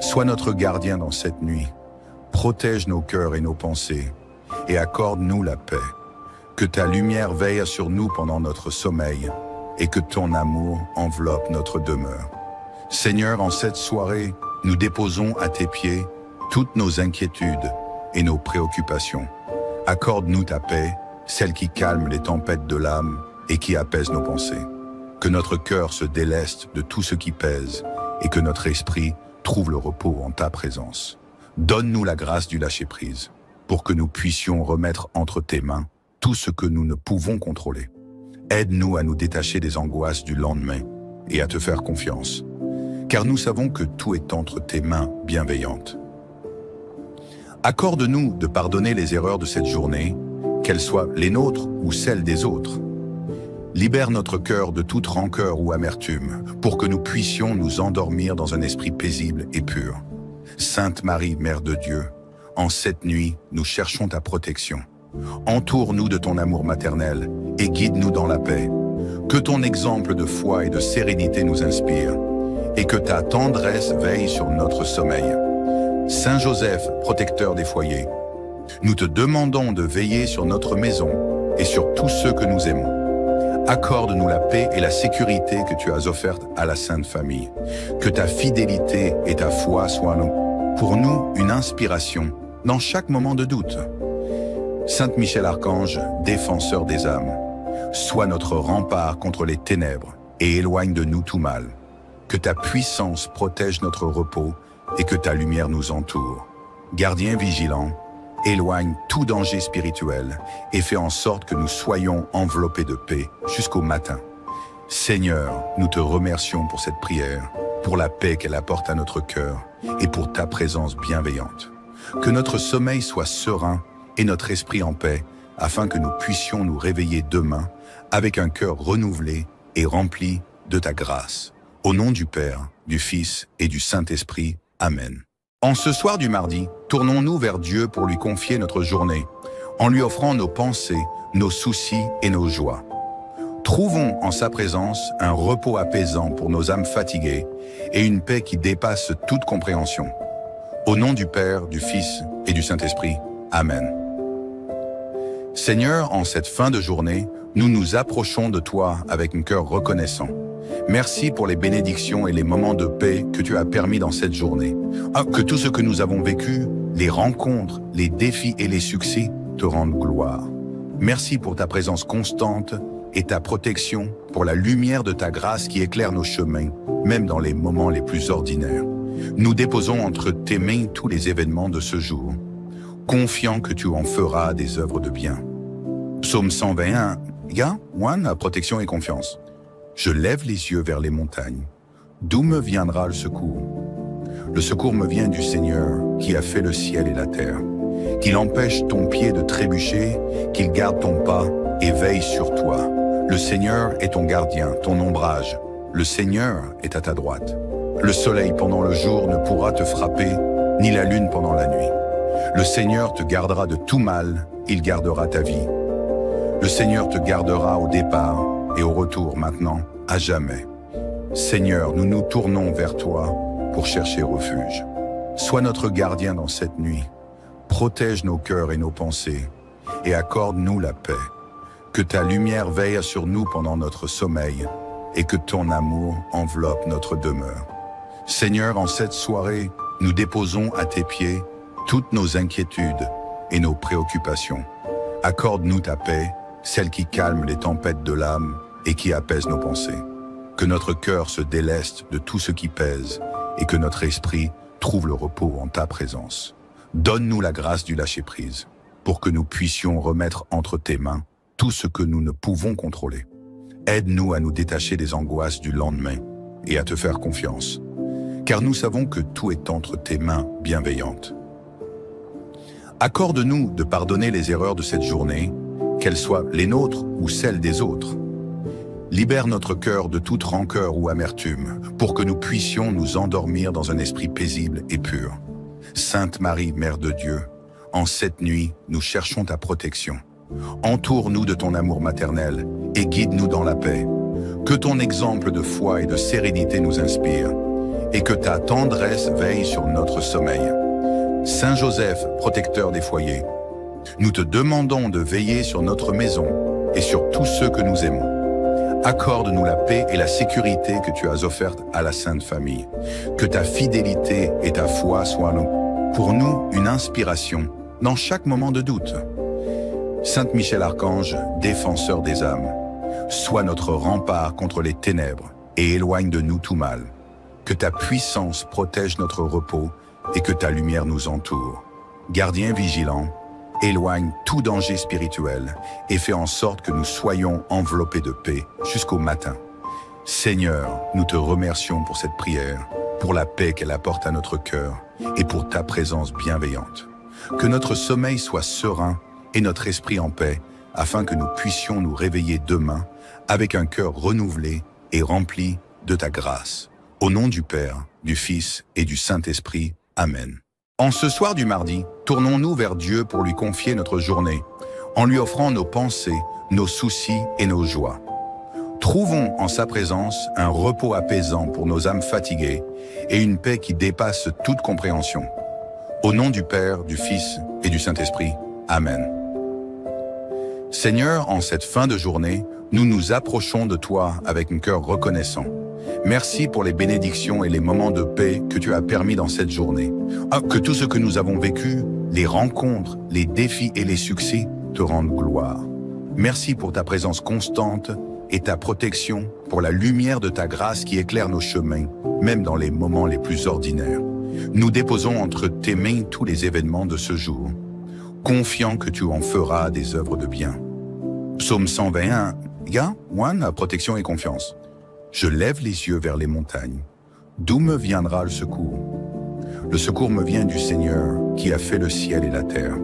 A: Sois notre gardien dans cette nuit. Protège nos cœurs et nos pensées et accorde-nous la paix. Que ta lumière veille sur nous pendant notre sommeil et que ton amour enveloppe notre demeure. Seigneur, en cette soirée, nous déposons à tes pieds toutes nos inquiétudes et nos préoccupations. Accorde-nous ta paix, celle qui calme les tempêtes de l'âme et qui apaise nos pensées. Que notre cœur se déleste de tout ce qui pèse et que notre esprit trouve le repos en ta présence. Donne-nous la grâce du lâcher-prise pour que nous puissions remettre entre tes mains tout ce que nous ne pouvons contrôler. Aide-nous à nous détacher des angoisses du lendemain et à te faire confiance, car nous savons que tout est entre tes mains bienveillantes. Accorde-nous de pardonner les erreurs de cette journée, qu'elles soient les nôtres ou celles des autres. Libère notre cœur de toute rancœur ou amertume, pour que nous puissions nous endormir dans un esprit paisible et pur. Sainte Marie, Mère de Dieu, en cette nuit, nous cherchons ta protection. Entoure-nous de ton amour maternel et guide-nous dans la paix. Que ton exemple de foi et de sérénité nous inspire, et que ta tendresse veille sur notre sommeil. Saint Joseph, protecteur des foyers, nous te demandons de veiller sur notre maison et sur tous ceux que nous aimons. Accorde-nous la paix et la sécurité que tu as offertes à la Sainte Famille. Que ta fidélité et ta foi soient pour nous une inspiration dans chaque moment de doute. Saint Michel Archange, défenseur des âmes, sois notre rempart contre les ténèbres et éloigne de nous tout mal. Que ta puissance protège notre repos et que ta lumière nous entoure. Gardien vigilant, éloigne tout danger spirituel et fais en sorte que nous soyons enveloppés de paix jusqu'au matin. Seigneur, nous te remercions pour cette prière, pour la paix qu'elle apporte à notre cœur et pour ta présence bienveillante. Que notre sommeil soit serein et notre esprit en paix, afin que nous puissions nous réveiller demain avec un cœur renouvelé et rempli de ta grâce. Au nom du Père, du Fils et du Saint-Esprit. Amen. En ce soir du mardi, tournons-nous vers Dieu pour lui confier notre journée, en lui offrant nos pensées, nos soucis et nos joies. Trouvons en sa présence un repos apaisant pour nos âmes fatiguées et une paix qui dépasse toute compréhension. Au nom du Père, du Fils et du Saint-Esprit. Amen. Seigneur, en cette fin de journée, nous nous approchons de toi avec un cœur reconnaissant. Merci pour les bénédictions et les moments de paix que tu as permis dans cette journée. Que tout ce que nous avons vécu, les rencontres, les défis et les succès te rendent gloire. Merci pour ta présence constante et ta protection, pour la lumière de ta grâce qui éclaire nos chemins, même dans les moments les plus ordinaires. Nous déposons entre tes mains tous les événements de ce jour, confiants que tu en feras des œuvres de bien. Psaume 121, protection et confiance. Je lève les yeux vers les montagnes. D'où me viendra le secours? Le secours me vient du Seigneur qui a fait le ciel et la terre. Qu'il empêche ton pied de trébucher, qu'il garde ton pas et veille sur toi. Le Seigneur est ton gardien, ton ombrage. Le Seigneur est à ta droite. Le soleil pendant le jour ne pourra te frapper, ni la lune pendant la nuit. Le Seigneur te gardera de tout mal, il gardera ta vie. Le Seigneur te gardera au départ et au retour maintenant, à jamais. Seigneur, nous nous tournons vers toi pour chercher refuge. Sois notre gardien dans cette nuit. Protège nos cœurs et nos pensées et accorde-nous la paix. Que ta lumière veille sur nous pendant notre sommeil et que ton amour enveloppe notre demeure. Seigneur, en cette soirée, nous déposons à tes pieds toutes nos inquiétudes et nos préoccupations. Accorde-nous ta paix, celle qui calme les tempêtes de l'âme et qui apaise nos pensées. Que notre cœur se déleste de tout ce qui pèse et que notre esprit trouve le repos en ta présence. Donne-nous la grâce du lâcher-prise pour que nous puissions remettre entre tes mains tout ce que nous ne pouvons contrôler. Aide-nous à nous détacher des angoisses du lendemain et à te faire confiance, car nous savons que tout est entre tes mains bienveillantes. Accorde-nous de pardonner les erreurs de cette journée, qu'elles soient les nôtres ou celles des autres. Libère notre cœur de toute rancœur ou amertume, pour que nous puissions nous endormir dans un esprit paisible et pur. Sainte Marie, Mère de Dieu, en cette nuit, nous cherchons ta protection. Entoure-nous de ton amour maternel et guide-nous dans la paix. Que ton exemple de foi et de sérénité nous inspire, et que ta tendresse veille sur notre sommeil. Saint Joseph, protecteur des foyers, nous te demandons de veiller sur notre maison et sur tous ceux que nous aimons. Accorde-nous la paix et la sécurité que tu as offertes à la Sainte Famille. Que ta fidélité et ta foi soient pour nous une inspiration dans chaque moment de doute. Saint Michel Archange, défenseur des âmes, sois notre rempart contre les ténèbres et éloigne de nous tout mal. Que ta puissance protège notre repos et que ta lumière nous entoure. Gardien vigilant, éloigne tout danger spirituel et fais en sorte que nous soyons enveloppés de paix jusqu'au matin. Seigneur, nous te remercions pour cette prière, pour la paix qu'elle apporte à notre cœur et pour ta présence bienveillante. Que notre sommeil soit serein et notre esprit en paix, afin que nous puissions nous réveiller demain avec un cœur renouvelé et rempli de ta grâce. Au nom du Père, du Fils et du Saint-Esprit. Amen. En ce soir du mardi, tournons-nous vers Dieu pour lui confier notre journée, en lui offrant nos pensées, nos soucis et nos joies. Trouvons en sa présence un repos apaisant pour nos âmes fatiguées et une paix qui dépasse toute compréhension. Au nom du Père, du Fils et du Saint-Esprit. Amen. Seigneur, en cette fin de journée, nous nous approchons de toi avec un cœur reconnaissant. Merci pour les bénédictions et les moments de paix que tu as permis dans cette journée. Que tout ce que nous avons vécu, les rencontres, les défis et les succès te rendent gloire. Merci pour ta présence constante et ta protection, pour la lumière de ta grâce qui éclaire nos chemins, même dans les moments les plus ordinaires. Nous déposons entre tes mains tous les événements de ce jour, confiants que tu en feras des œuvres de bien. Psaume 121, protection et confiance. Je lève les yeux vers les montagnes. D'où me viendra le secours? Le secours me vient du Seigneur qui a fait le ciel et la terre.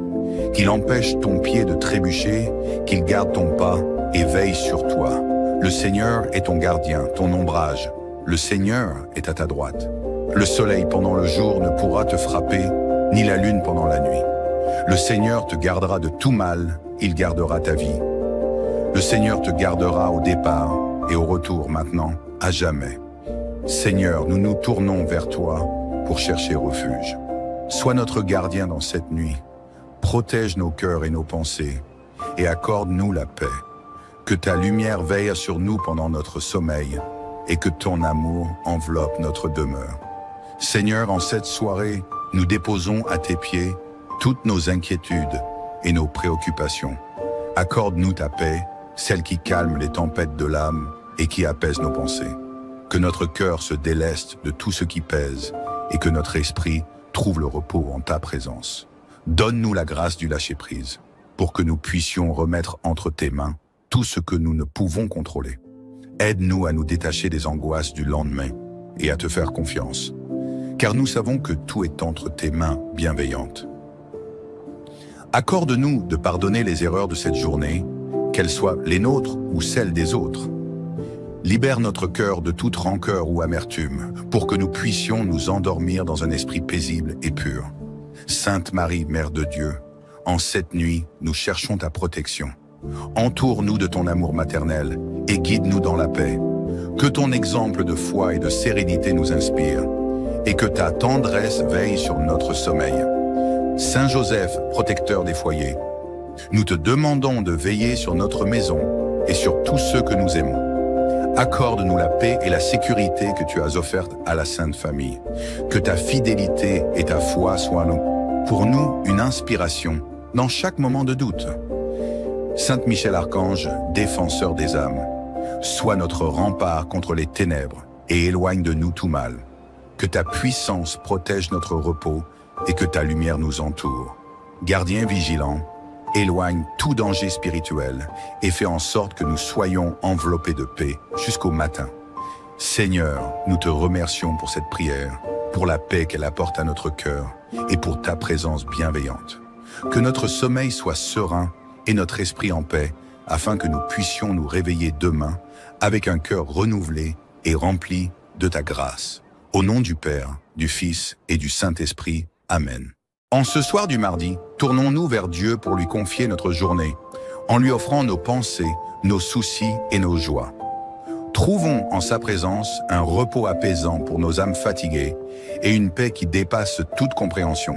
A: Qu'il empêche ton pied de trébucher, qu'il garde ton pas et veille sur toi. Le Seigneur est ton gardien, ton ombrage. Le Seigneur est à ta droite. Le soleil pendant le jour ne pourra te frapper, ni la lune pendant la nuit. Le Seigneur te gardera de tout mal, il gardera ta vie. Le Seigneur te gardera au départ et au retour maintenant, à jamais. Seigneur, nous nous tournons vers toi pour chercher refuge. Sois notre gardien dans cette nuit. Protège nos cœurs et nos pensées et accorde-nous la paix. Que ta lumière veille sur nous pendant notre sommeil et que ton amour enveloppe notre demeure. Seigneur, en cette soirée, nous déposons à tes pieds toutes nos inquiétudes et nos préoccupations. Accorde-nous ta paix, celle qui calme les tempêtes de l'âme et qui apaise nos pensées. Que notre cœur se déleste de tout ce qui pèse et que notre esprit trouve le repos en ta présence. Donne-nous la grâce du lâcher-prise pour que nous puissions remettre entre tes mains tout ce que nous ne pouvons contrôler. Aide-nous à nous détacher des angoisses du lendemain et à te faire confiance, car nous savons que tout est entre tes mains bienveillantes. Accorde-nous de pardonner les erreurs de cette journée, qu'elles soient les nôtres ou celles des autres. Libère notre cœur de toute rancœur ou amertume, pour que nous puissions nous endormir dans un esprit paisible et pur. Sainte Marie, Mère de Dieu, en cette nuit, nous cherchons ta protection. Entoure-nous de ton amour maternel et guide-nous dans la paix. Que ton exemple de foi et de sérénité nous inspire, et que ta tendresse veille sur notre sommeil. Saint Joseph, protecteur des foyers, nous te demandons de veiller sur notre maison et sur tous ceux que nous aimons. Accorde-nous la paix et la sécurité que tu as offertes à la Sainte Famille. Que ta fidélité et ta foi soient pour nous une inspiration dans chaque moment de doute. Saint Michel Archange, défenseur des âmes, sois notre rempart contre les ténèbres et éloigne de nous tout mal. Que ta puissance protège notre repos et que ta lumière nous entoure. Gardien vigilant, éloigne tout danger spirituel et fais en sorte que nous soyons enveloppés de paix jusqu'au matin. Seigneur, nous te remercions pour cette prière, pour la paix qu'elle apporte à notre cœur et pour ta présence bienveillante. Que notre sommeil soit serein et notre esprit en paix, afin que nous puissions nous réveiller demain avec un cœur renouvelé et rempli de ta grâce. Au nom du Père, du Fils et du Saint-Esprit. Amen. En ce soir du mardi, tournons-nous vers Dieu pour lui confier notre journée, en lui offrant nos pensées, nos soucis et nos joies. Trouvons en sa présence un repos apaisant pour nos âmes fatiguées et une paix qui dépasse toute compréhension.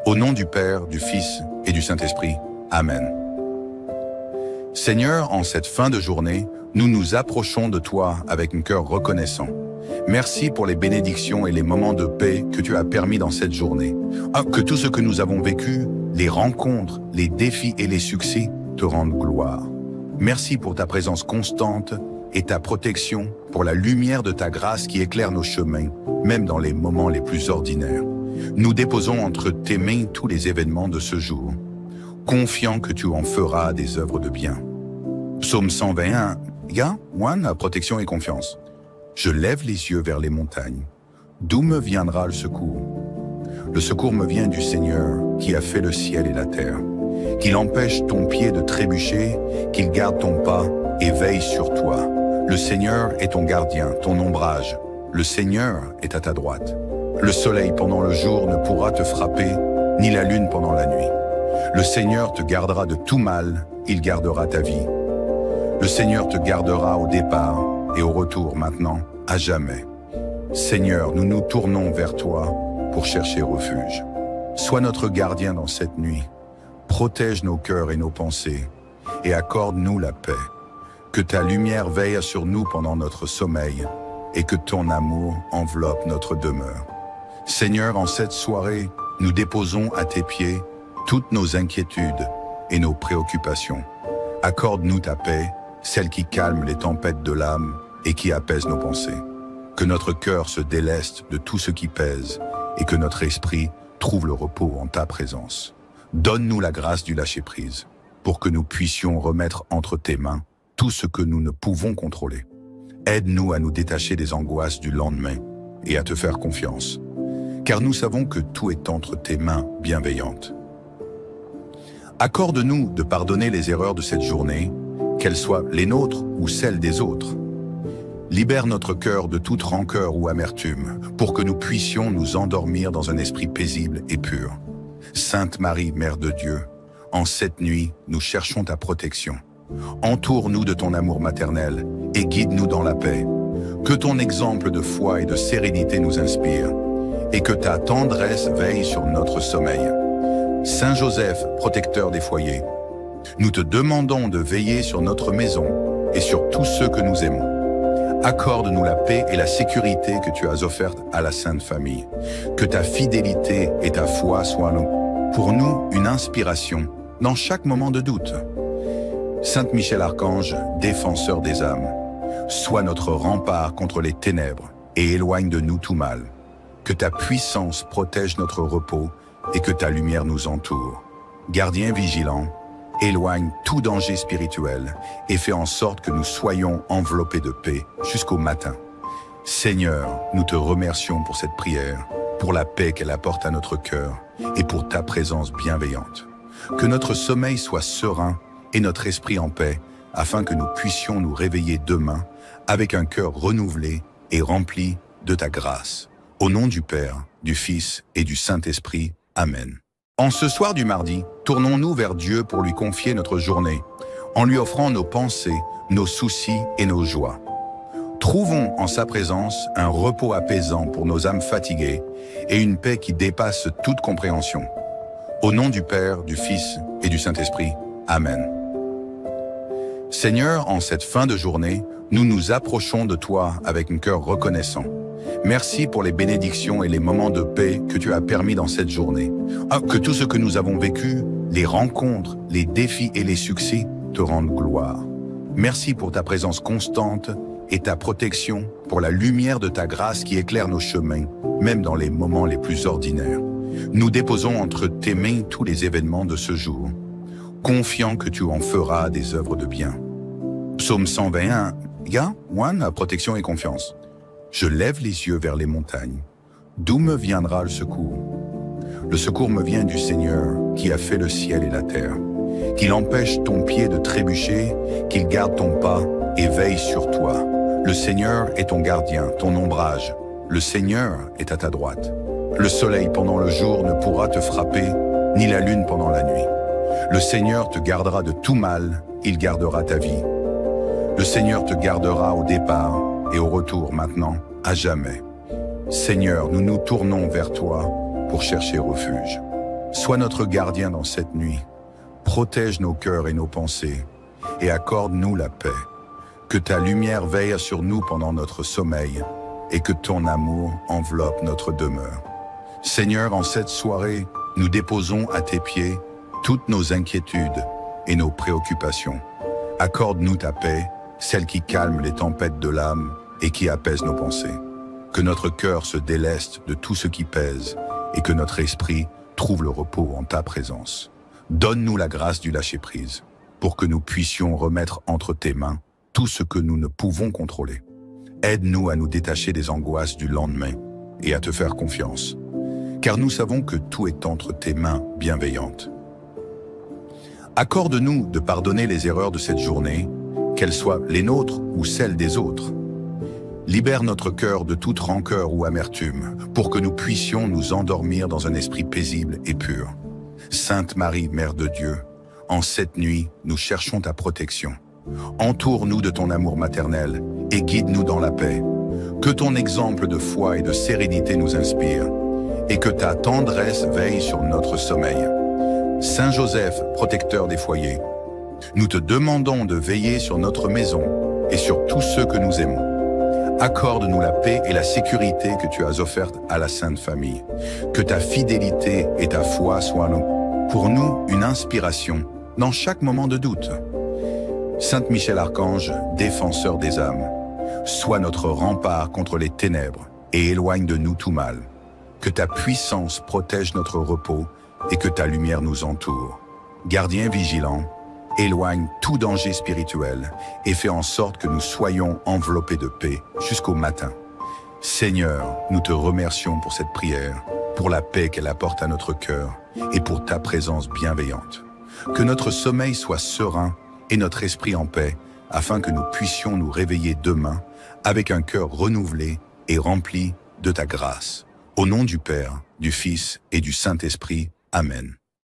A: Au nom du Père, du Fils et du Saint-Esprit. Amen. Seigneur, en cette fin de journée, nous nous approchons de toi avec un cœur reconnaissant. Merci pour les bénédictions et les moments de paix que tu as permis dans cette journée. Que tout ce que nous avons vécu, les rencontres, les défis et les succès, te rendent gloire. Merci pour ta présence constante et ta protection, pour la lumière de ta grâce qui éclaire nos chemins, même dans les moments les plus ordinaires. Nous déposons entre tes mains tous les événements de ce jour, confiants que tu en feras des œuvres de bien. Psaume 121, protection et confiance. Je lève les yeux vers les montagnes. D'où me viendra le secours? Le secours me vient du Seigneur qui a fait le ciel et la terre. Qu'il empêche ton pied de trébucher, qu'il garde ton pas et veille sur toi. Le Seigneur est ton gardien, ton ombrage. Le Seigneur est à ta droite. Le soleil pendant le jour ne pourra te frapper, ni la lune pendant la nuit. Le Seigneur te gardera de tout mal, il gardera ta vie. Le Seigneur te gardera au départ et au retour maintenant, à jamais. Seigneur, nous nous tournons vers toi pour chercher refuge. Sois notre gardien dans cette nuit. Protège nos cœurs et nos pensées et accorde-nous la paix. Que ta lumière veille sur nous pendant notre sommeil et que ton amour enveloppe notre demeure. Seigneur, en cette soirée, nous déposons à tes pieds toutes nos inquiétudes et nos préoccupations. Accorde-nous ta paix, celle qui calme les tempêtes de l'âme et qui apaise nos pensées. Que notre cœur se déleste de tout ce qui pèse et que notre esprit trouve le repos en ta présence. Donne-nous la grâce du lâcher-prise pour que nous puissions remettre entre tes mains tout ce que nous ne pouvons contrôler. Aide-nous à nous détacher des angoisses du lendemain et à te faire confiance, car nous savons que tout est entre tes mains bienveillantes. Accorde-nous de pardonner les erreurs de cette journée, qu'elles soient les nôtres ou celles des autres. Libère notre cœur de toute rancœur ou amertume, pour que nous puissions nous endormir dans un esprit paisible et pur. Sainte Marie, Mère de Dieu, en cette nuit, nous cherchons ta protection. Entoure-nous de ton amour maternel et guide-nous dans la paix. Que ton exemple de foi et de sérénité nous inspire, et que ta tendresse veille sur notre sommeil. Saint Joseph, protecteur des foyers, nous te demandons de veiller sur notre maison et sur tous ceux que nous aimons. Accorde-nous la paix et la sécurité que tu as offertes à la Sainte Famille. Que ta fidélité et ta foi soient pour nous une inspiration dans chaque moment de doute. Saint Michel Archange, défenseur des âmes, sois notre rempart contre les ténèbres et éloigne de nous tout mal. Que ta puissance protège notre repos et que ta lumière nous entoure. Gardien vigilant, éloigne tout danger spirituel et fais en sorte que nous soyons enveloppés de paix jusqu'au matin. Seigneur, nous te remercions pour cette prière, pour la paix qu'elle apporte à notre cœur et pour ta présence bienveillante. Que notre sommeil soit serein et notre esprit en paix, afin que nous puissions nous réveiller demain avec un cœur renouvelé et rempli de ta grâce. Au nom du Père, du Fils et du Saint-Esprit. Amen. En ce soir du mardi, tournons-nous vers Dieu pour lui confier notre journée, en lui offrant nos pensées, nos soucis et nos joies. Trouvons en sa présence un repos apaisant pour nos âmes fatiguées et une paix qui dépasse toute compréhension. Au nom du Père, du Fils et du Saint-Esprit. Amen. Seigneur, en cette fin de journée, nous nous approchons de toi avec un cœur reconnaissant. Merci pour les bénédictions et les moments de paix que tu as permis dans cette journée. Que tout ce que nous avons vécu, les rencontres, les défis et les succès te rendent gloire. Merci pour ta présence constante et ta protection, pour la lumière de ta grâce qui éclaire nos chemins, même dans les moments les plus ordinaires. Nous déposons entre tes mains tous les événements de ce jour, confiant que tu en feras des œuvres de bien. Psaume 121, protection et confiance. Je lève les yeux vers les montagnes. D'où me viendra le secours? Le secours me vient du Seigneur qui a fait le ciel et la terre. Qu'il empêche ton pied de trébucher, qu'il garde ton pas et veille sur toi. Le Seigneur est ton gardien, ton ombrage. Le Seigneur est à ta droite. Le soleil pendant le jour ne pourra te frapper, ni la lune pendant la nuit. Le Seigneur te gardera de tout mal, il gardera ta vie. Le Seigneur te gardera au départ et au retour maintenant, à jamais. Seigneur, nous nous tournons vers toi pour chercher refuge. Sois notre gardien dans cette nuit. Protège nos cœurs et nos pensées et accorde-nous la paix. Que ta lumière veille sur nous pendant notre sommeil et que ton amour enveloppe notre demeure. Seigneur, en cette soirée, nous déposons à tes pieds toutes nos inquiétudes et nos préoccupations. Accorde-nous ta paix, celle qui calme les tempêtes de l'âme et qui apaise nos pensées. Que notre cœur se déleste de tout ce qui pèse et que notre esprit trouve le repos en ta présence. Donne-nous la grâce du lâcher-prise pour que nous puissions remettre entre tes mains tout ce que nous ne pouvons contrôler. Aide-nous à nous détacher des angoisses du lendemain et à te faire confiance, car nous savons que tout est entre tes mains bienveillantes. Accorde-nous de pardonner les erreurs de cette journée, qu'elles soient les nôtres ou celles des autres. Libère notre cœur de toute rancœur ou amertume, pour que nous puissions nous endormir dans un esprit paisible et pur. Sainte Marie, Mère de Dieu, en cette nuit, nous cherchons ta protection. Entoure-nous de ton amour maternel et guide-nous dans la paix. Que ton exemple de foi et de sérénité nous inspire, et que ta tendresse veille sur notre sommeil. Saint Joseph, protecteur des foyers, nous te demandons de veiller sur notre maison et sur tous ceux que nous aimons. Accorde-nous la paix et la sécurité que tu as offertes à la Sainte Famille. Que ta fidélité et ta foi soient pour nous une inspiration dans chaque moment de doute. Saint Michel Archange, défenseur des âmes, sois notre rempart contre les ténèbres et éloigne de nous tout mal. Que ta puissance protège notre repos et que ta lumière nous entoure. Gardien vigilant, éloigne tout danger spirituel et fais en sorte que nous soyons enveloppés de paix jusqu'au matin. Seigneur, nous te remercions pour cette prière, pour la paix qu'elle apporte à notre cœur et pour ta présence bienveillante. Que notre sommeil soit serein et notre esprit en paix, afin que nous puissions nous réveiller demain avec un cœur renouvelé et rempli de ta grâce. Au nom du Père, du Fils et du Saint-Esprit. Amen.